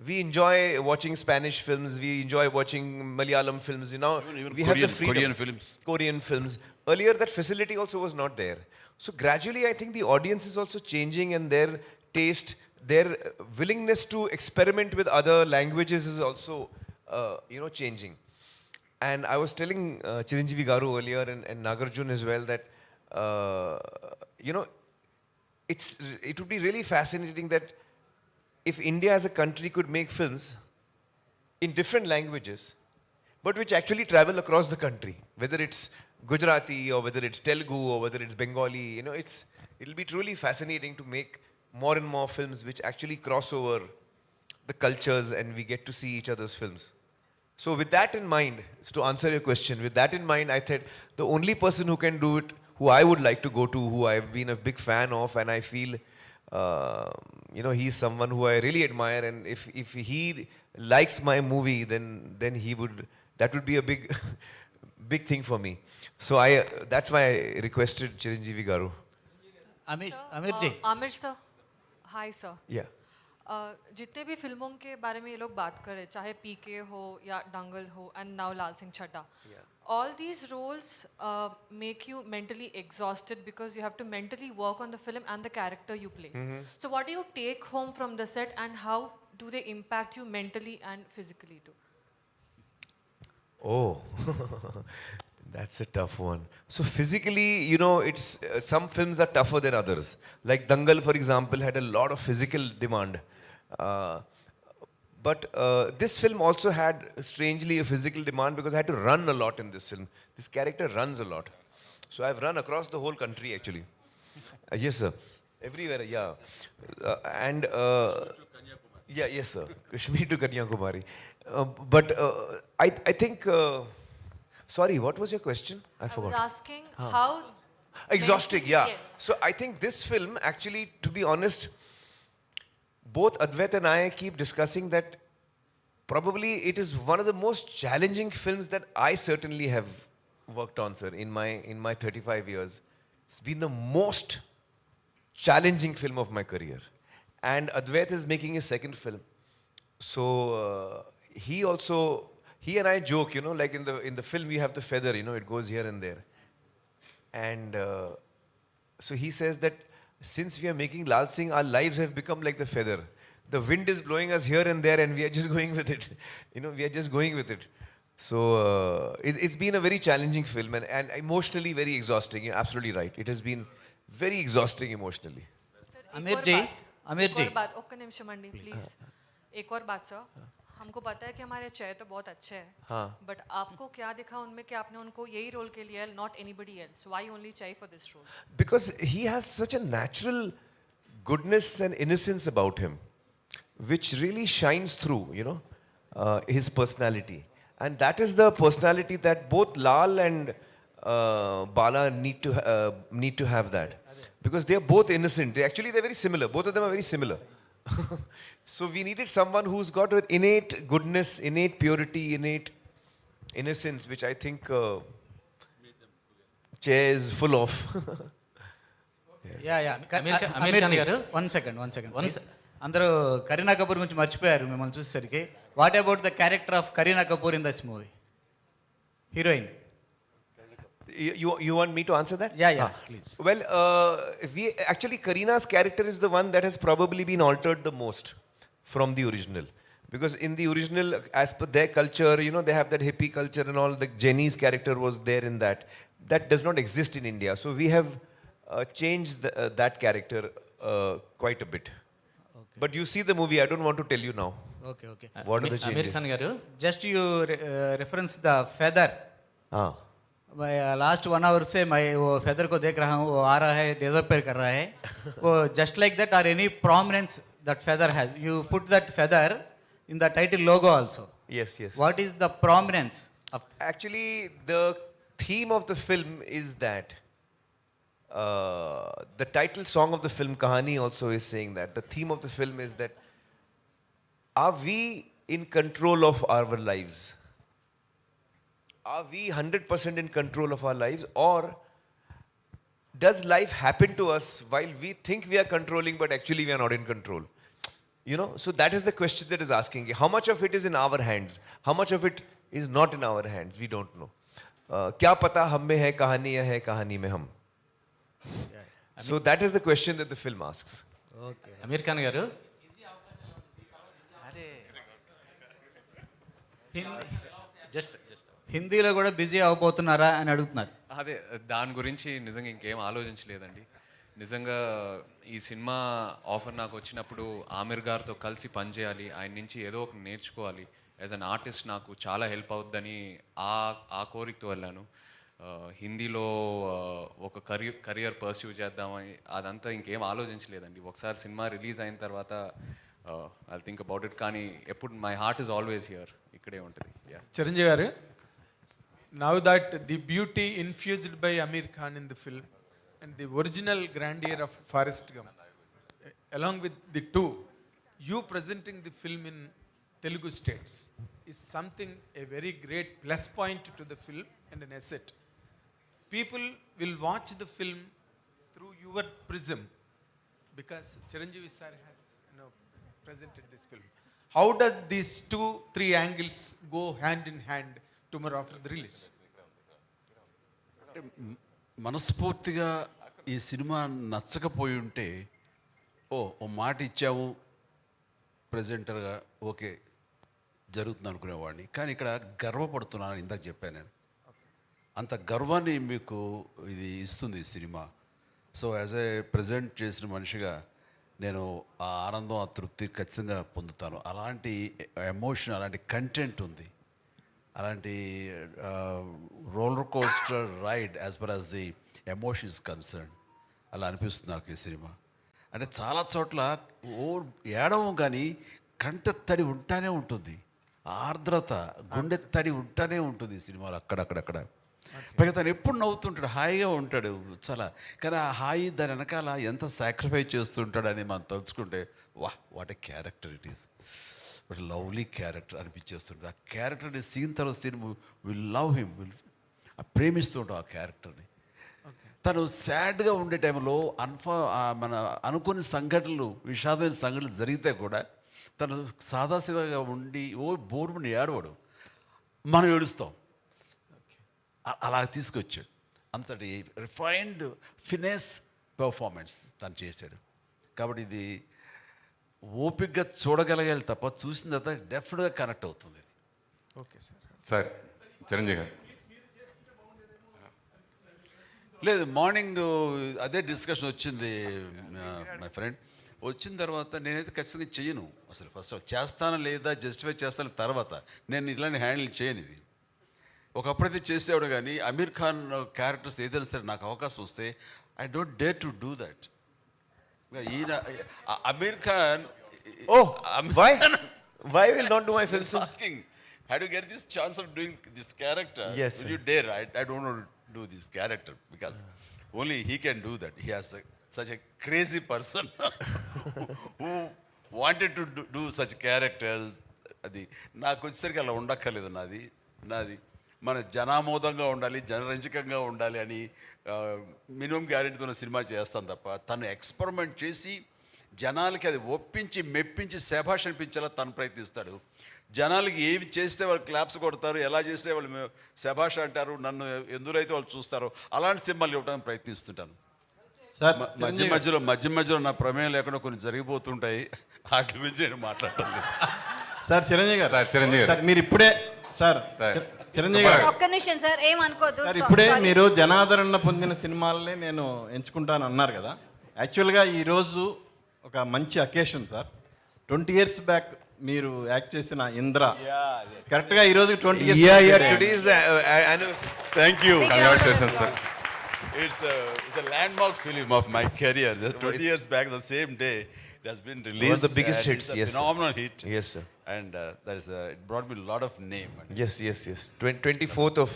We enjoy watching Spanish films. We enjoy watching Malayalam films. Even we have the freedom. Korean films. Korean films. Earlier, that facility also was not there. So gradually, I think the audience is also changing, and their taste, their willingness to experiment with other languages is also, changing. And I was telling Chiranjeevi Garu earlier and Nagarjun as well that, it would be really fascinating that if India as a country could make films in different languages, but which actually travel across the country, whether it's Gujarati or whether it's Telugu or whether it's Bengali, it'll be truly fascinating to make more and more films which actually cross over the cultures and we get to see each other's films. So with that in mind, to answer your question, with that in mind, I thought the only person who can do it, who I would like to go to, who I've been a big fan of, and I feel, he's someone who I really admire, and if he likes my movie, then that would be a big, big thing for me. So that's why I requested Chiranjeevi Garu. Aamir ji. Aamir sir, hi sir. Yeah. जितने भी फिल्मों के बारे में ये लोग बात करें, चाहे पीके हो या दंगल हो and now Laal Singh Chaddha, all these roles make you mentally exhausted because you have to mentally work on the film and the character you play. So what do you take home from the set and how do they impact you mentally and physically too? Oh, that's a tough one. So physically, it's some films are tougher than others. Like Dangal, for example, had a lot of physical demand. But this film also had strangely a physical demand because I had to run a lot in this film. This character runs a lot. So I've run across the whole country actually. Yes, sir. Everywhere, yeah. Yes, sir. Kashmir to Kanyakumari. But I think. Sorry, what was your question? I forgot. I was asking how. Exhausting, yeah. Yes. So I think this film, actually, to be honest, both Advait and I keep discussing that probably it is one of the most challenging films that I certainly have worked on, sir, in my 35 years. It's been the most challenging film of my career. And Advait is making his second film. So he and I joke, like in the film you have the feather, it goes here and there. And so he says that since we are making Laal Singh, our lives have become like the feather. The wind is blowing us here and there and we are just going with it. We are just going with it. So it's been a very challenging film and emotionally very exhausting. You're absolutely right. It has been very exhausting emotionally. Sir, Aamir ji, Aamir ji. एक और बात, okay Nimish Mandi please. एक और बात sir, हमको पता है कि हमारे चेहरे तो बहुत अच्छे हैं, बट आपको क्या दिखा उनमें कि आपने उनको यही रोल के लिए, not anybody else? Why only Chay for this role? Because he has such a natural goodness and innocence about him, which really shines through, his personality. And that is the personality that both Lal and Bala need to have that. Because they are both innocent. They're very similar. Both of them are very similar. So we needed someone who's got an innate goodness, innate purity, innate innocence, which I think Che is full of. Yeah. Aamir Khan garu. One second. అందరూ కరీనా కపూర్ గురించి మర్చిపోయారు మిమ్మల్ని చూసేసరికి. What about the character of Kareena Kapoor in this movie, heroine? You want me to answer that? Yeah, please. Well, we actually Karina's character is the one that has probably been altered the most from the original, because in the original, as per their culture, you know, they have that hippie culture and all. The Jenny's character was there in that. That does not exist in India. So we have changed that character quite a bit. Okay. But you see the movie. I don't want to tell you now. Okay. What are the changes? Aamir Khan garu, Just you reference the feather. मैं last 1 our से मैं वो feather को देख रहा हूँ, वो आ रहा है, डिसअपियर कर रहा है. वो जस्ट लाइक दैट और any prominence that feather has, you put that feather in the title logo also. Yes. What is the prominence of? Actually, the theme of the film is that the title song of the film Kahani also is saying that the theme of the film is that, are we in control of our lives? Are we 100% in control of our lives, or does life happen to us while we think we are controlling but actually we are not in control? You know, so that is the question that is asking. How much of it is in our hands? How much of it is not in our hands? We don't know. क्या पता हम में है कहानी या है कहानी में हम? So that is the question that the film asks. Okay. Aamir Khan garu, just హిందీలో కూడా బిజీ అవబోతున్నారా అని అడుగుతున్నారు. అదే దాని గురించి నిజంగా ఇంకేం ఆలోచించలేదండి. నిజంగా ఈ సినిమా ఆఫర్ నాకు వచ్చినప్పుడు ఆమిర్ గారితో కలిసి పనిచేయాలి, ఆయన నుంచి ఏదో ఒక నేర్చుకోవాలి, యాజ్ అన్ ఆర్టిస్ట్ నాకు చాలా హెల్ప్ అవుద్దని ఆ కోరికతో వెళ్ళాను. హిందీలో ఒక కెరియర్ పర్స్యూ చేద్దామని అదంతా ఇంకేం ఆలోచించలేదండి. ఒకసారి సినిమా రిలీజ్ అయిన తర్వాత ఐ థింక్ అబౌట్ ఇట్. కానీ ఎప్పుడు my heart is always here, ఇక్కడే ఉంటుంది. చిరంజీవి గారు, now that the beauty infused by Aamir Khan in the film and the original grandeur of Forrest Gump, along with the two, you presenting the film in Telugu states is something, a very great plus point to the film and an asset. People will watch the film through your prism because Chiranjeevi sir has, presented this film. How does these 2-3 angles go hand in hand tomorrow after the release? మనస్ఫూర్తిగా ఈ cinema నచ్చకపోయి ఉంటే ఓ మాట ఇచ్చాము ప్రెజెంటర్గా, okay జరుగుతుంది అనుకునేవాడిని. కానీ ఇక్కడ గర్వపడుతున్నాను, ఇందాక చెప్పాను నేను. అంత గర్వాన్ని మీకు ఇది ఇస్తుంది ఈ cinema. So as a present చేసిన మనిషిగా నేను ఆ ఆనందం, ఆ తృప్తి ఖచ్చితంగా పొందుతాను. అలాంటి ఎమోషన్, అలాంటి కంటెంట్ ఉంది, అలాంటి roller coaster ride as per as the emotion is concern. అలా అనిపిస్తుంది నాకు ఈ సినిమా. అంటే చాలా చోట్ల ఏడవం కానీ కంట తడి ఉంటానే ఉంటుంది, ఆర్ద్రత, గుండె తడి ఉంటానే ఉంటుంది ఈ సినిమాలో అక్కడక్కడక్కడ. పైగా తను ఎప్పుడు నవ్వుతుంటాడు, హాయిగా ఉంటాడు చాలా. కానీ ఆ హాయి దాని వెనకాల ఎంత సాక్రిఫైస్ చేస్తుంటాడని మనం తలుచుకుంటే what a character it is, but lovely character అనిపించేస్తుంది. ఆ క్యారెక్టర్ని సీన్ తర్వాత సీన్ విల్ లవ్ హిమ్, ప్రేమిస్తుంటాం ఆ క్యారెక్టర్ని. తను సాడ్గా ఉండే టైంలో మన అనుకోని సంఘటనలు, విషాదమైన సంఘటనలు జరిగితే కూడా తను సాదాసీదాగా ఉండి బోర్మని ఏడవడు, మనం ఏడుస్తాం. అలా తీసుకొచ్చాడు. అంతటి రిఫైన్డ్ ఫినెస్ పర్ఫార్మెన్స్ తను చేశాడు. కాబట్టి ఇది ఓపికగా చూడగలగాలి తప్ప చూసిన తర్వాత డెఫినెట్గా కనెక్ట్ అవుతుంది. ఓకే సార్ చిరంజీవి గారు, లేదు మార్నింగ్ అదే డిస్కషన్ వచ్చింది మై ఫ్రెండ్. వచ్చిన తర్వాత నేనైతే ఖచ్చితంగా చెయ్యను అసలు. ఫస్ట్ చేస్తానా లేదా జస్టిఫై చేస్తాను తర్వాత, నేను ఇలాంటి హ్యాండిల్ చేయను. ఇది ఒకప్పుడైతే చేసేవాడు, కానీ అమీర్ ఖాన్ క్యారెక్టర్స్ ఏదైనా సరే నాకు అవకాశం వస్తే I don't dare to do that. ఈయన Aamir Khan, why will not do my films? Asking, how do you get this chance of doing this character? Yes, will you dare? I don't want to do this character because only he can do that. He has such a crazy person who wanted to do such characters. అది నాకు వచ్చేసరికి అలా ఉండక్కర్లేదు. నాది మన జనామోదంగా ఉండాలి, జనరంజకంగా ఉండాలి అని minimum గ్యారెంటీతో cinema చేస్తాను తప్ప, తను ఎక్స్పెరిమెంట్ చేసి జనాలకి అది ఒప్పించి మెప్పించి శభాష్ అనిపించేలా తను ప్రయత్నిస్తాడు. జనాలకి ఏవి చేస్తే వాళ్ళు క్లాప్స్ కొడతారు, ఎలా చేస్తే వాళ్ళు శభాష్ అంటారు, నన్ను ఎందులో వాళ్ళు చూస్తారో అలాంటి సినిమాలు ఇవ్వడానికి ప్రయత్నిస్తుంటాను. సార్ మధ్య మధ్యలో నా ప్రమేయం లేకుండా కొన్ని జరిగిపోతుంటాయి, వాటి గురించి నేను మాట్లాడటం లేదు. సార్ చిరంజీవి గారు, చిరంజీవి గారు. సార్ మీరు ఇప్పుడే సార్ చిరంజీవి గారు ఒక్క నిమిషం సార్, ఏమనుకోదు సార్, ఇప్పుడే మీరు జనాదరణ పొందిన సినిమాలనే నేను ఎంచుకుంటాను అన్నారు కదా. యాక్చువల్గా ఈరోజు ఒక మంచి అకేషన్ సార్. 20 years బ్యాక్ మీరు యాక్ట్ చేసిన ఇంద్ర కరెక్ట్గా ఈరోజు 20 years. Today is the anniversary. Thank you. Congratulations, sir. It's a landmark film of my career. Just 20 years back, the same day, it has been released. One of the biggest and hits, it's a yes, sir. phenomenal hit. Yes, sir. And it brought me a lot of name. Yes. 24th of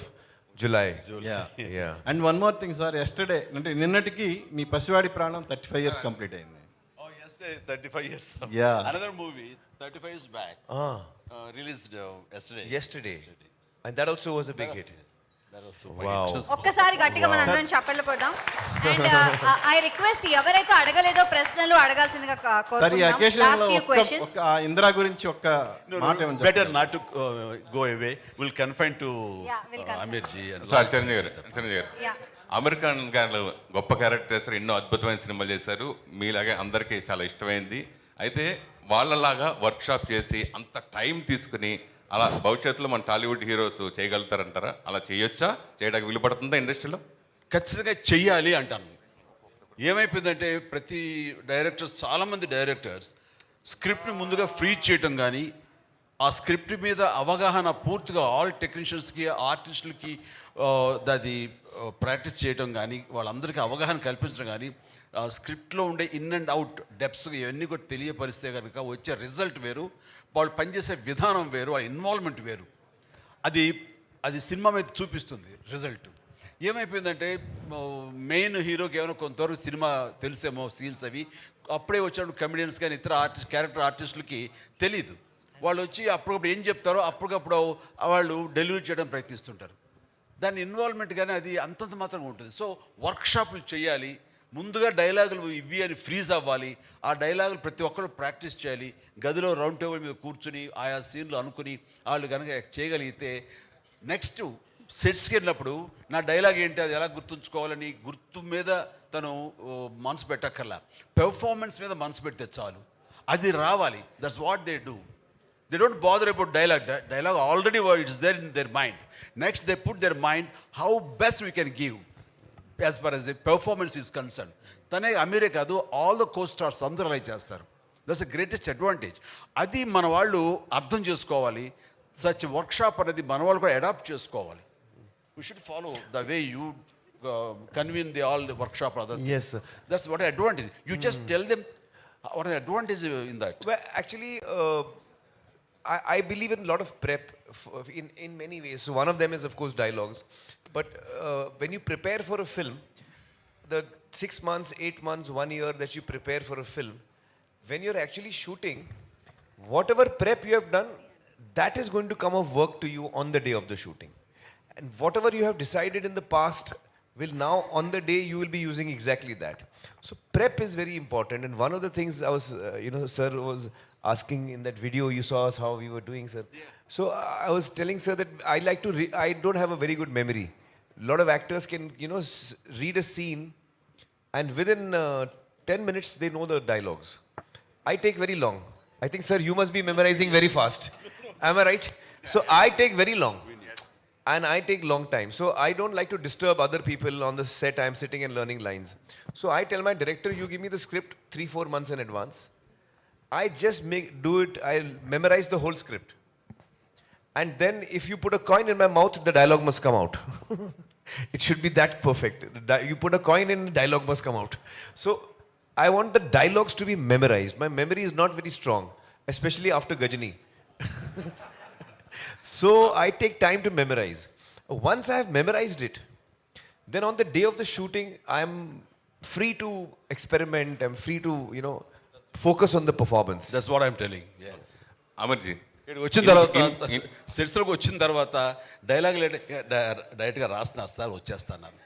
July. Yeah. And one more thing sir, yesterday అంటే నిన్నటికి మీ పసివాడి ప్రాణం 35 years complete అయింది. Oh, yesterday, 35 years. Yeah. Another movie, 35 years back, released yesterday. Yesterday. And that also was a big hit. That was super Wow. hit. ఒక్కసారి గట్టిగా మనం అందరం చప్పట్లు కొడదాం. అండ్ ఐ రిక్వెస్ట్ ఎవరైతే అడగలేదో ప్రశ్నలు అడగాల్సిందిగా సార్, ఈ కోరుకుంటున్నాం. అకేషన్ లాస్ట్ లో ఫ్యూ క్వశ్చన్స్. ఒక ఇందిరా గురించి ఒక్క మాట ఏమని Better not to go away. We'll confine to Yeah, we'll confine. Aamir ji and sir Chiranjeevi గారు Yeah. అమెరికన్ గారు గొప్ప క్యారెక్టర్స్ ఎన్నో అద్భుతమైన సినిమాలు చేశారు, మీలాగే అందరికీ చాలా ఇష్టమైంది. అయితే వాళ్ళలాగా వర్క్షాప్ చేసి అంత టైం తీసుకుని అలా భవిష్యత్తులో మన టాలీవుడ్ హీరోస్ చేయగలుగుతారంటారా? అలా చేయొచ్చా? చేయడానికి వీలు పడుతుందా ఇండస్ట్రీలో? ఖచ్చితంగా చెయ్యాలి అంటాను. ఏమైపోయిందంటే ప్రతి డైరెక్టర్స్, చాలామంది డైరెక్టర్స్ స్క్రిప్ట్ని ముందుగా ఫ్రీ చేయటం కానీ, ఆ స్క్రిప్ట్ మీద అవగాహన పూర్తిగా ఆల్ టెక్నీషియన్స్కి, ఆర్టిస్టులకి అది ప్రాక్టీస్ చేయటం కానీ, వాళ్ళందరికీ అవగాహన కల్పించడం కానీ, స్క్రిప్ట్లో ఉండే ఇన్ అండ్ అవుట్ డెప్స్ ఇవన్నీ కూడా తెలియపరిస్తే కనుక వచ్చే రిజల్ట్ వేరు, వాళ్ళు పనిచేసే విధానం వేరు, వాళ్ళ ఇన్వాల్వ్మెంట్ వేరు. అది సినిమా మీద చూపిస్తుంది రిజల్ట్. ఏమైపోయిందంటే మెయిన్ హీరోకి ఏమైనా కొంతవరకు సినిమా తెలిసేమో సీన్స్ అవి, అప్పుడే వచ్చినప్పుడు కమెడియన్స్ కానీ ఇతర క్యారెక్టర్ ఆర్టిస్టులకి తెలీదు. వాళ్ళు వచ్చి అప్పటికప్పుడు ఏం చెప్తారో అప్పటికప్పుడు వాళ్ళు డెలివరీ చేయడం ప్రయత్నిస్తుంటారు. దాని ఇన్వాల్వ్మెంట్ కానీ అది అంతంత మాత్రంగా ఉంటుంది. సో వర్క్షాపులు చేయాలి, ముందుగా డైలాగులు ఇవి అని ఫ్రీజ్ అవ్వాలి, ఆ డైలాగులు ప్రతి ఒక్కరు ప్రాక్టీస్ చేయాలి, గదిలో రౌండ్ టేబుల్ మీద కూర్చుని ఆయా సీన్లు అనుకుని వాళ్ళు కనుక చేయగలిగితే నెక్స్ట్ సెట్స్కి వెళ్ళినప్పుడు నా డైలాగ్ ఏంటి, అది ఎలా గుర్తుంచుకోవాలని గుర్తు మీద తను మనసు పెట్టక్కర్లా, పెర్ఫార్మెన్స్ మీద మనసు పెడితే చాలు, అది రావాలి. That's what they do. They don't bother about dialogue. Dialogue already is there in their mind. Next, they put their mind how best we can give as far as the performance is concerned. తనే అమీరే కాదు, all the co stars అందరూ అలా చేస్తారు. That's the greatest advantage. అది మన వాళ్ళు అర్థం చేసుకోవాలి. సచ్ వర్క్షాప్ అనేది మన వాళ్ళు కూడా అడాప్ట్ చేసుకోవాలి. We should follow the way you convene all the workshop. Yes, sir. That's what advantage. You just tell them what an advantage in that. Well, actually, I believe in a lot of prep in many ways. So one of them is, of course, dialogues. But when you prepare for a film, the 6 months, 8 months, 1 year that you prepare for a film, when you're actually shooting, whatever prep you have done, that is going to come of work to you on the day of the shooting. And whatever you have decided in the past will now, on the day, you will be using exactly that. So prep is very important. And one of the things I was, sir was asking in that video, you saw us how we were doing, sir. Yeah. So I was telling sir that I don't have a very good memory. A lot of actors can, read a scene and within 10 minutes they know the dialogues. I take very long. I think, sir, you must be memorizing very fast. Am I right? So I take very long. And I take long time. So I don't like to disturb other people on the set. I'm sitting and learning lines. So I tell my director, you give me the script 3-4 months in advance. I just do it. I'll memorize the whole script. And then if you put a coin in my mouth, the dialogue must come out. It should be that perfect. You put a coin in, the dialogue must come out. So I want the dialogues to be memorized. My memory is not very strong, especially after Gajani. So I take time to memorize. Once I have memorized it, then on the day of the shooting, I'm free to experiment. I'm free to, focus on the performance. That's what I'm telling. Yes. అమర్జీ, ఇక్కడికి వచ్చిన తర్వాత సెట్స్లోకి వచ్చిన తర్వాత డైలాగులు డైరెక్ట్గా రాస్తున్నారు sir వచ్చేస్తున్నారు.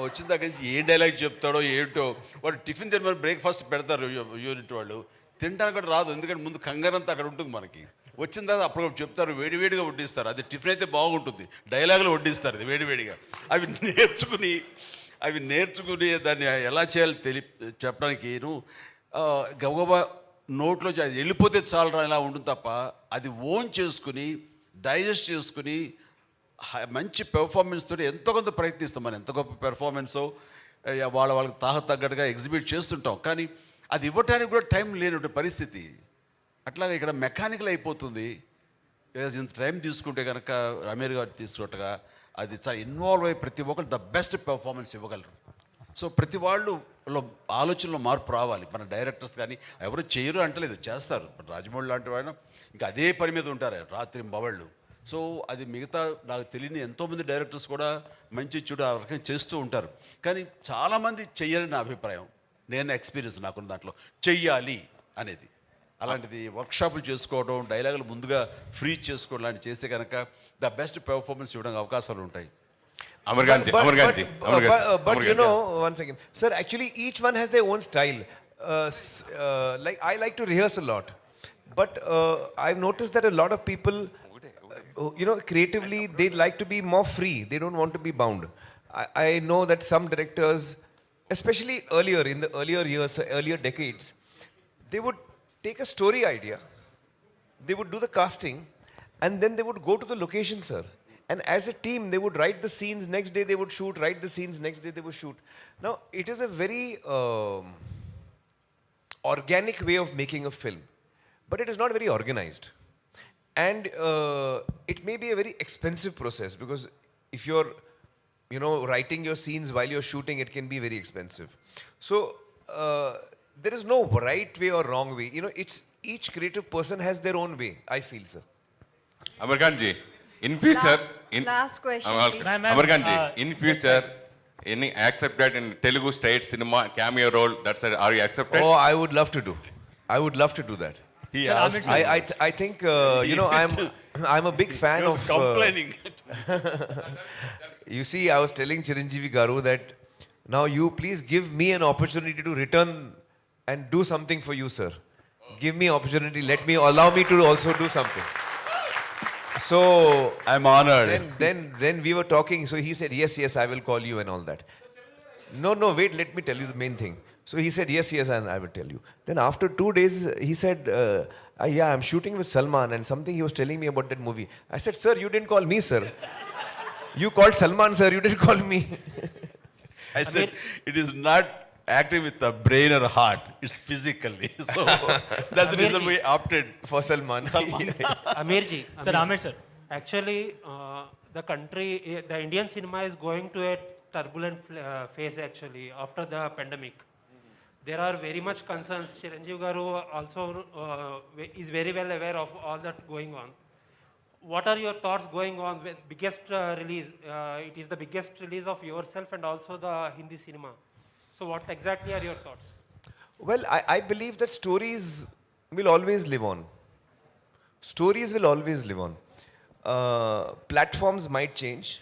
వచ్చిన దగ్గర నుంచి ఏ డైలాగ్ చెప్తాడో ఏంటో, వాడు టిఫిన్ తినమని బ్రేక్ఫాస్ట్ పెడతారు యూనిట్ వాళ్ళు, తినడానికి కూడా రాదు, ఎందుకంటే ముందు కంగారంతా అక్కడ ఉంటుంది మనకి. వచ్చిన తర్వాత అప్పుడు చెప్తారు, వేడివేడిగా వడ్డిస్తారు. అది టిఫిన్ అయితే బాగుంటుంది, డైలాగులు వడ్డిస్తారు అది వేడివేడిగా. అవి నేర్చుకుని దాన్ని ఎలా చేయాలో చెప్పడానికి గబగబా నోట్లో అది వెళ్ళిపోతే చాలరా ఇలా ఉంటుంది తప్ప, అది ఓన్ చేసుకుని డైజెస్ట్ చేసుకుని మంచి పెర్ఫార్మెన్స్ తోటి ఎంతో కొంత ప్రయత్నిస్తాం. మనం ఎంత గొప్ప పెర్ఫార్మెన్సో వాళ్ళకి తగ్గట్టుగా ఎగ్జిబిట్ చేస్తుంటాం, కానీ అది ఇవ్వటానికి కూడా టైం లేని పరిస్థితి. అట్లాగే ఇక్కడ మెకానికల్ అయిపోతుంది. ఇంత టైం తీసుకుంటే కనుక అమీర్ గారు తీసుకున్నట్టుగా అది చాలా ఇన్వాల్వ్ అయ్యి ప్రతి ఒక్కరు ద బెస్ట్ పెర్ఫార్మెన్స్ ఇవ్వగలరు. సో ప్రతి వాళ్ళు ఆలోచనలో మార్పు రావాలి. మన డైరెక్టర్స్ కానీ ఎవరు చేయరు అంటలేదు, చేస్తారు. రాజమౌళి లాంటి వాళ్ళు ఇంకా అదే పని మీద ఉంటారు రాత్రి బవళ్ళు. సో అది మిగతా నాకు తెలియని ఎంతోమంది డైరెక్టర్స్ కూడా మంచి చూడు ఆ రకంగా చేస్తూ ఉంటారు, కానీ చాలామంది చెయ్యని నా అభిప్రాయం. నేను ఎక్స్పీరియన్స్ నాకున్న దాంట్లో చెయ్యాలి అనేది. అలాంటిది వర్క్షాపులు చేసుకోవడం, డైలాగులు ముందుగా ఫ్రీ చేసుకోవడం లాంటివి చేస్తే కనుక ద బెస్ట్ పెర్ఫార్మెన్స్ ఇవ్వడానికి అవకాశాలు ఉంటాయి. But you know, one second, sir. Actually, each one has their own style. Like I like to rehearse a lot, but I've noticed that a lot of people, creatively, they like to be more free. They don't want to be bound. I know that some directors, especially earlier in the earlier years, earlier decades, they would take a story idea, they would do the casting, and then they would go to the location, sir. And as a team, they would write the scenes, next day they would shoot, write the scenes, next day they would shoot. Now, it is a very organic way of making a film, but it is not very organized. And it may be a very expensive process, because if you're, writing your scenes while you're shooting, it can be very expensive. So, there is no right way or wrong way. It's each creative person has their own way, I feel, sir. Aamir Khan ji, in future, last question, please. Aamir Khan ji, in future, any accepted in Telugu state cinema cameo role? Are you accepted? Oh, I would love to do. I would love to do that. He asked. I think I'm a big fan of. Complaining. You see, I was telling Chiranjeevi Garu that now you please give me an opportunity to return and do something for you, sir. Give me opportunity. Allow me to also do something. So I'm honored. Then we were talking. So he said, yes, I will call you and all that. No, wait. Let me tell you the main thing. So he said, yes, and I will tell you. Then after 2 days, he said, yeah, I'm shooting with Salman, and something he was telling me about that movie. I said, sir, you didn't call me, sir. You called Salman, sir. You didn't call me. I said, it is not acting with the brain or heart. It's physically. So that's the reason we opted for Salman. Aamir ji. Sir, Aamir sir. Actually, the country, the Indian cinema is going to a turbulent phase actually after the pandemic. There are very much concerns. Chiranjeevi Garu also is very well aware of all that going on. What are your thoughts going on with biggest release? It is the biggest release of yourself and also the Hindi cinema. So what exactly are your thoughts? Well, I believe that stories will always live on. Stories will always live on. Platforms might change,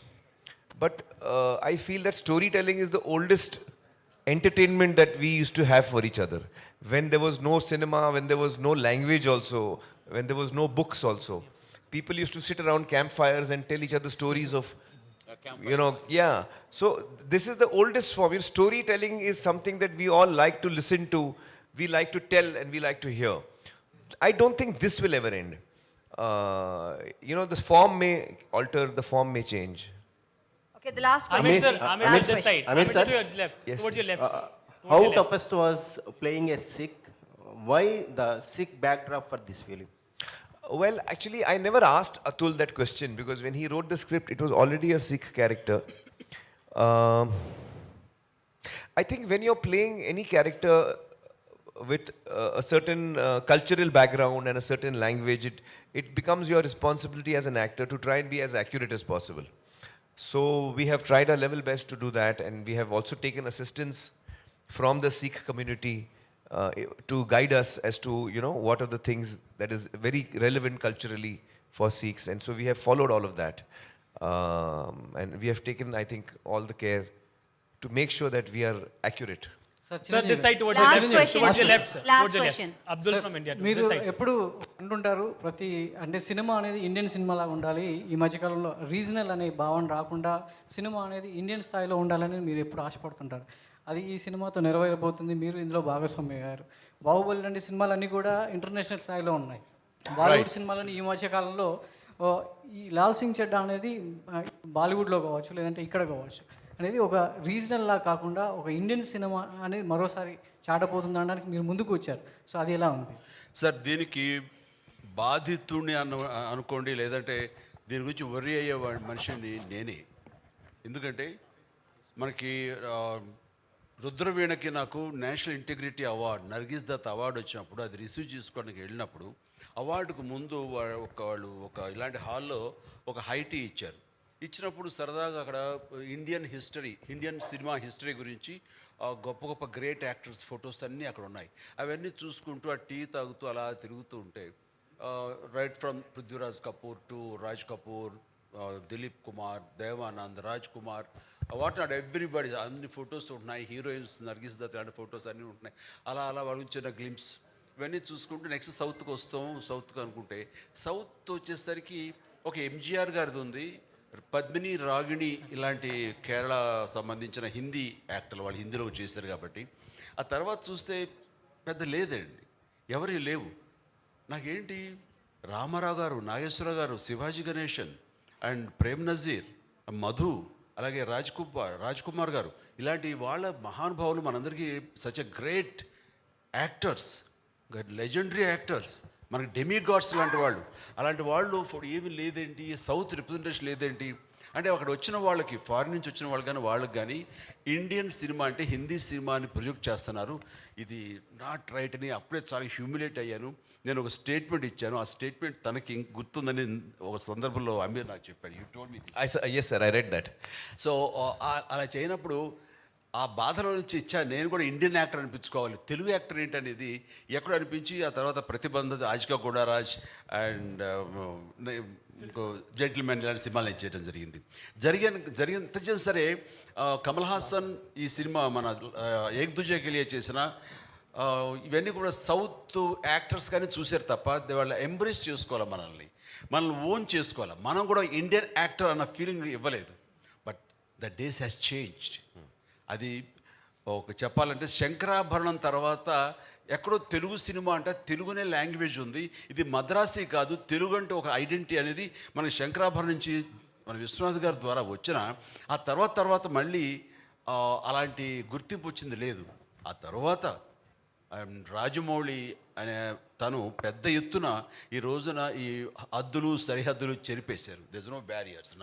but I feel that storytelling is the oldest entertainment that we used to have for each other. When there was no cinema, when there was no language also, when there was no books also, people used to sit around campfires and tell each other stories of, yeah. So this is the oldest form. Storytelling is something that we all like to listen to, we like to tell, and we like to hear. I don't think this will ever end. The form may alter, the form may change. Okay, the last question. Aamir sir, Aamir this side. Aamir sir, to your left. Yes, Towards your left. how toughest was playing a Sikh? Why the Sikh backdrop for this film? Well, actually, I never asked Atul that question, because when he wrote the script, it was already a Sikh character. I think when you're playing any character with a certain cultural background and a certain language, it becomes your responsibility as an actor to try and be as accurate as possible. So we have tried our level best to do that, and we have also taken assistance from the Sikh community to guide us as to, you know, what are the things that is very relevant culturally for Sikhs. And so we have followed all of that. And we have taken, I think, all the care to make sure that we are accurate. Sir, this side towards Last your left. question, Towards your please. left, sir. Last Towards your left. question. Abdul Sir, from India. మీరు This side. ఎప్పుడు అంటుంటారు ప్రతి అంటే cinema అనేది Indian సినిమాలాగా ఉండాలి, ఈ మధ్యకాలంలో regional అనే భావన రాకుండా సినిమా అనేది ఇండియన్ స్థాయిలో ఉండాలని మీరు ఎప్పుడు ఆశపడుతుంటారు. అది ఈ సినిమాతో నెరవేరబోతుంది, మీరు ఇందులో భాగస్వామి అయ్యారు. బాహుబలి లాంటి సినిమాలన్నీ కూడా ఇంటర్నేషనల్ స్థాయిలో ఉన్నాయి. బాలీవుడ్ సినిమాలని ఈ మధ్యకాలంలో ఈ లాల్ సింగ్ చెడ్డా అనేది బాలీవుడ్లో కావచ్చు లేదంటే ఇక్కడ కావచ్చు అనేది ఒక రీజనల్ లా కాకుండా ఒక ఇండియన్ సినిమా అనేది మరోసారి చాటపోతుంది అనడానికి మీరు ముందుకు వచ్చారు. సో అది ఎలా ఉంది సార్? దీనికి బాధితుడిని అనుకోండి, లేదంటే దీని గురించి వర్రీ అయ్యే మనిషిని నేనే. ఎందుకంటే మనకి రుద్రవీణకి నాకు national integrity award, Nargis Dutt award వచ్చినప్పుడు అది రిసీవ్ చేసుకోవడానికి వెళ్ళినప్పుడు అవార్డుకు ముందు వాళ్ళు ఒక ఇలాంటి హాల్లో ఒక హైటీ ఇచ్చారు. ఇచ్చినప్పుడు సరదాగా అక్కడ ఇండియన్ సినిమా హిస్టరీ గురించి గొప్ప గొప్ప గ్రేట్ యాక్టర్స్ ఫొటోస్ అన్నీ అక్కడ ఉన్నాయి. అవన్నీ చూసుకుంటూ ఆ టీ తాగుతూ అలా తిరుగుతూ ఉంటే right from Prithviraj Kapoor to Raj Kapoor, Dilip Kumar, Devanand, Raj Kumar, what not everybody అన్ని ఫొటోస్ ఉంటున్నాయి. హీరోయిన్స్ నర్గిస్ దత్ లాంటి ఫొటోస్ అన్నీ ఉంటున్నాయి. అలా అలా వాళ్ళ చిన్న గ్లిమ్స్ ఇవన్నీ చూసుకుంటూ నెక్స్ట్ సౌత్కి వస్తాం. సౌత్కి అనుకుంటే సౌత్ వచ్చేసరికి ఒక ఎంజీఆర్ గారిది ఉంది, పద్మిని, రాగిణి ఇలాంటి కేరళ సంబంధించిన హిందీ యాక్టర్లు వాళ్ళు హిందీలో చేశారు కాబట్టి. ఆ తర్వాత చూస్తే పెద్ద లేదండి, ఎవరి లేవు. నాకేంటి రామారావు గారు, నాగేశ్వర గారు, శివాజీ గణేశన్ అండ్ ప్రేమ్ నజీర్, మధు, అలాగే రాజ్ కుమార్ గారు ఇలాంటి వాళ్ళ మహానుభావులు మనందరికీ such a great actors, legendary actors, మనకి డెమీ గాడ్స్ లాంటి వాళ్ళు. అలాంటి వాళ్ళు ఏమీ లేదేంటి, సౌత్ రిప్రజెంటేషన్ లేదేంటి అంటే అక్కడ వచ్చిన వాళ్ళకి, ఫారిన్ నుంచి వచ్చిన వాళ్ళు కానీ వాళ్ళకి కానీ ఇండియన్ సినిమా అంటే హిందీ సినిమాని ప్రొజెక్ట్ చేస్తున్నారు. ఇది నాట్ రైట్ అని అప్పుడే చాలా హ్యూమిలేట్ అయ్యాను. నేను ఒక స్టేట్మెంట్ ఇచ్చాను. ఆ స్టేట్మెంట్ తనకి గుర్తుందని ఒక సందర్భంలో అమీర్ నాకు చెప్పాడు. You told me. Yes sir, I read that. So అలా చేయనప్పుడు ఆ బాధలో నుంచి నేను కూడా ఇండియన్ యాక్టర్ అనిపించుకోవాలి, తెలుగు యాక్టర్ ఏంటనేది ఎక్కడ అనిపించి ఆ తర్వాత ప్రతిబంధ, ఆజికా గోడారాజ్ అండ్ ఇంకో జెంటిల్మెన్ ఇలాంటి సినిమాలు నేను చేయడం జరిగిన సరే కమల్ హాసన్ ఈ సినిమా మన ఏక్ దుజే కే లియే చేసిన ఇవన్నీ కూడా సౌత్ యాక్టర్స్ కానీ చూశారు తప్ప వాళ్ళు ఎంబ్రేస్ చేసుకోవాలి, మనల్ని ఓన్ చేసుకోవాలి. మనం కూడా ఇండియన్ యాక్టర్ అన్న ఫీలింగ్ ఇవ్వలేదు. But the days has changed. అది ఒక చెప్పాలంటే శంకరాభరణం తర్వాత ఎక్కడో తెలుగు సినిమా అంటే తెలుగునే లాంగ్వేజ్ ఉంది, ఇది మద్రాసీ కాదు, తెలుగు అంటే ఒక ఐడెంటిటీ అనేది మనకి శంకరాభరణం నుంచి మన విశ్వనాథ్ గారి ద్వారా వచ్చిన ఆ తర్వాత మళ్ళీ అలాంటి గుర్తింపు వచ్చింది లేదు. ఆ తర్వాత రాజమౌళి అనే తను పెద్ద ఎత్తున ఈ రోజున ఈ సరిహద్దులు చెరిపేశారు. There is no barriers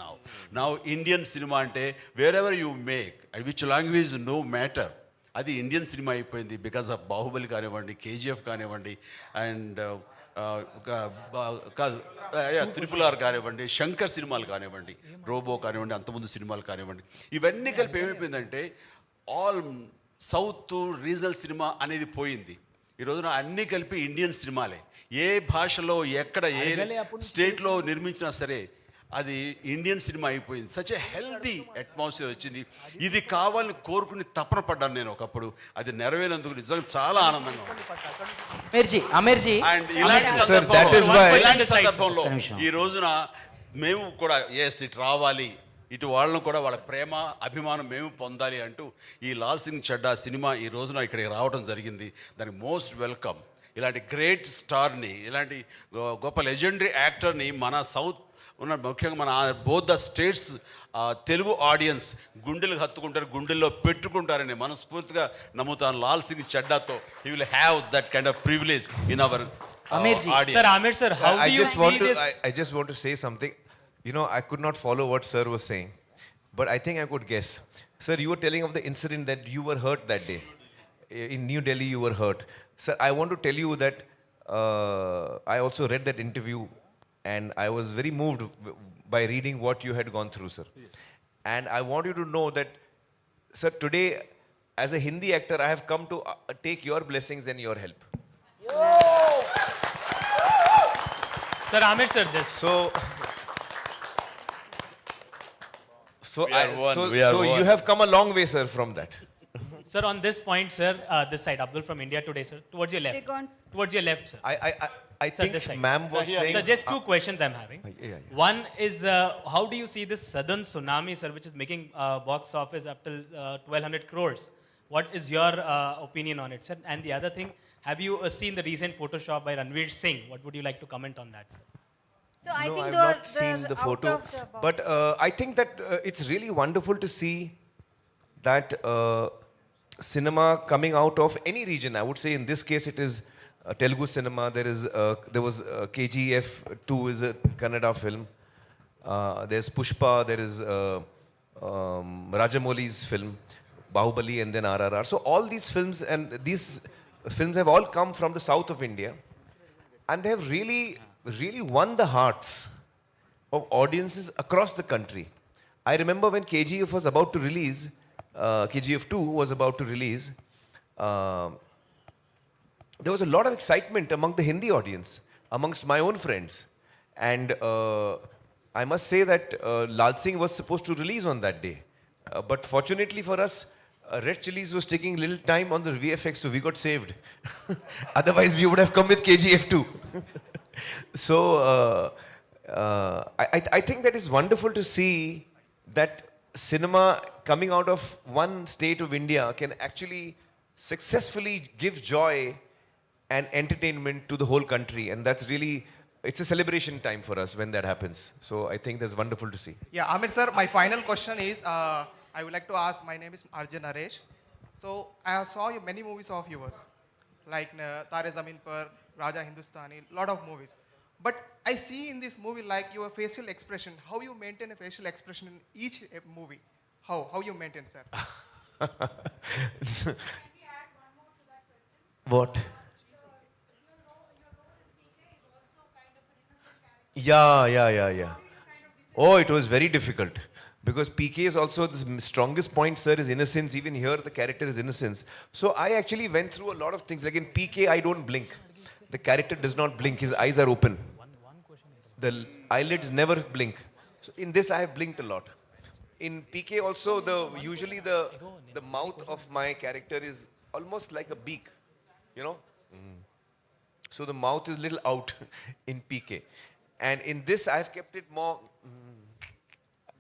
now Indian cinema అంటే wherever you make which language no matter, అది ఇండియన్ సినిమా అయిపోయింది. బికాస్ ఆఫ్ బాహుబలి కానివ్వండి, కేజీఎఫ్ కానివ్వండి, అండ్ కాదు RRR కానివ్వండి, శంకర్ సినిమాలు కానివ్వండి, రోబో కానివ్వండి, అంతకుముందు సినిమాలు కానివ్వండి, ఇవన్నీ కలిపి ఏమైపోయిందంటే ఆల్ సౌత్ రీజనల్ సినిమా అనేది పోయింది. ఈ రోజున అన్నీ కలిపి ఇండియన్ సినిమాలే. ఏ భాషలో ఎక్కడ ఏ స్టేట్లో నిర్మించినా సరే అది ఇండియన్ సినిమా అయిపోయింది. సచ్ ఏ హెల్దీ అట్మాస్ఫియర్ వచ్చింది. ఇది కావాలని కోరుకుని తపన పడ్డాను నేను ఒకప్పుడు. అది నెరవేరేందుకు నిజంగా చాలా ఆనందంగా ఉంది. అండ్ ఇలాంటి సందర్భంలో ఈ రోజున మేము కూడా ఇటు రావాలి, ఇటు వాళ్ళను కూడా వాళ్ళ ప్రేమ అభిమానం మేము పొందాలి అంటూ ఈ లాల్ సింగ్ చెడ్డా సినిమా ఈ రోజున ఇక్కడికి రావడం జరిగింది. దానికి మోస్ట్ వెల్కమ్. ఇలాంటి గ్రేట్ స్టార్ని, ఇలాంటి గొప్ప లెజెండరీ యాక్టర్ని మన సౌత్ ఉన్న ముఖ్యంగా మన both the states Telugu audience గుండెలకు హత్తుకుంటారు, గుండెల్లో పెట్టుకుంటారని మనస్ఫూర్తిగా నమ్ముతాను. లాల్ సింగ్ చెడ్డాతో he will have that kind of privilege in our audience. Sir, Aamir sir, how do you see this? I just want to say something. You know, I could not follow what sir was saying, but I think I could guess. Sir, you were telling of the incident that you were hurt that day. In New Delhi, you were hurt. Sir, I want to tell you that I also read that interview and I was very moved by reading what you had gone through, sir. Yes. And I want you to know that, sir, today as a Hindi actor, I have come to take your blessings and your help. Sir, Aamir sir, this. So you have come a long way, sir, from that. Sir, on this point, sir, this side, Abdul from India Today, sir, towards your left. We're gone. Towards your left, sir. I Sir, think this side. ma'am was saying... Sir, just two questions I'm having. One is, how do you see this southern tsunami, sir, which is making box office up till 1,200 crores? What is your opinion on it, sir? And the other thing, have you seen the recent Photoshop by Ranveer Singh? What would you like to comment on that, sir? So I No, think I've not seen the photo. But I think that it's really wonderful to see that cinema coming out of any region. I would say in this case it is Telugu cinema. There was KGF 2 is a Kannada film. There's Pushpa. There is Rajamouli's film, Bahubali, and then RRR. So all these films have all come from the south of India, and they have really won the hearts of audiences across the country. I remember when KGF was about to release, KGF 2 was about to release, there was a lot of excitement among the Hindi audience, amongst my own friends. And I must say that Laal Singh was supposed to release on that day. But fortunately for us, Red Chillies was taking little time on the VFX, so we got saved. Otherwise, we would have come with KGF 2. So I think that is wonderful to see that cinema coming out of one state of India can actually successfully give joy and entertainment to the whole country, and that's really, it's a celebration time for us when that happens. So I think that's wonderful to see. Yeah, Aamir sir, my final question is, I would like to ask, my name is Arjun Naresh. So I saw you many movies of yours, like Tare Zameen Par, Raja Hindustani, lot of movies. But I see in this movie like your facial expression, how you maintain a facial expression in each movie. How you maintain, sir? What? Yeah. Oh, it was very difficult. Because PK is also the strongest point, sir, is innocence. Even here, the character is innocence. So I actually went through a lot of things. Like in PK, I don't blink. The character does not blink. His eyes are open. The eyelids never blink. So in this, I have blinked a lot. In PK also, usually the mouth of my character is almost like a beak, you know. So the mouth is little out in PK. And in this, I have kept it more,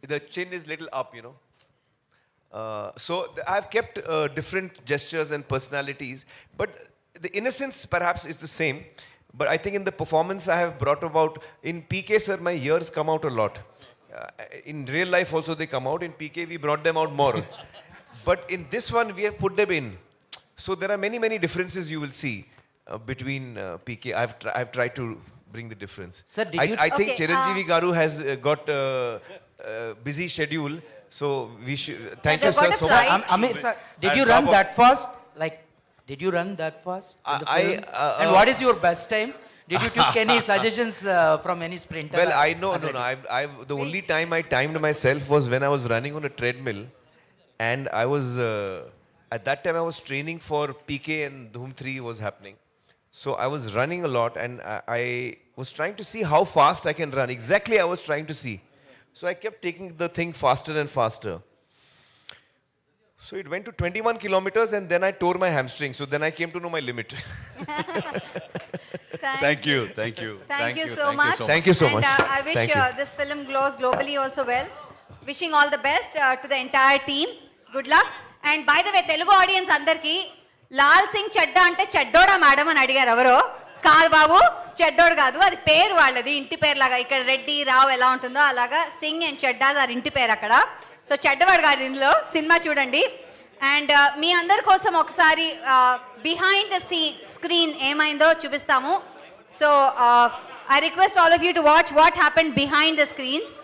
the chin is little up, you know. So I have kept different gestures and personalities, but the innocence perhaps is the same. But I think in the performance I have brought about, in PK, sir, my ears come out a lot. In real life also they come out. In PK, we brought them out more. But in this one, we have put them in. So there are many differences you will see between PK. I've tried to bring the difference. Sir, I think Chiranjeevi Garu has got a busy schedule. So we should. Thank you, sir, so much. Aamir, sir, did you run that fast? Like, did you run that fast? In the film? And what is your best time? Did you take any suggestions from any sprinter? Well, I know, no. The only time I timed myself was when I was running on a treadmill, and I was at that time I was training for PK and Dhoom 3 was happening. So I was running a lot, and I was trying to see how fast I can run. Exactly, I was trying to see. So I kept taking the thing faster and faster. So it went to 21 kilometers, and then I tore my hamstring. So then I came to know my limit. Thank you. Thank you so much. Thank you so much. And I wish this film glows globally also well. Wishing all the best to the entire team. Good luck. And by the way, Telugu audience andarki, Laal Singh Chaddha ante Chaddoda madam అని అడిగారు ఎవరో. కాదు బాబు, చెడ్డోడు కాదు, అది పేరు వాళ్ళది, ఇంటి పేరు లాగా. ఇక్కడ రెడ్డి రావు ఎలా ఉంటుందో అలాగా సింగ్ అండ్ చెడ్డా అది ఇంటి పేరు అక్కడ. సో చెడ్డవాడు కాదు ఇందులో. సినిమా చూడండి. అండ్ మీ అందరి కోసం ఒకసారి బిహైండ్ ద స్క్రీన్ ఏమైందో చూపిస్తాము. So I request all of you to watch what happened behind the screens.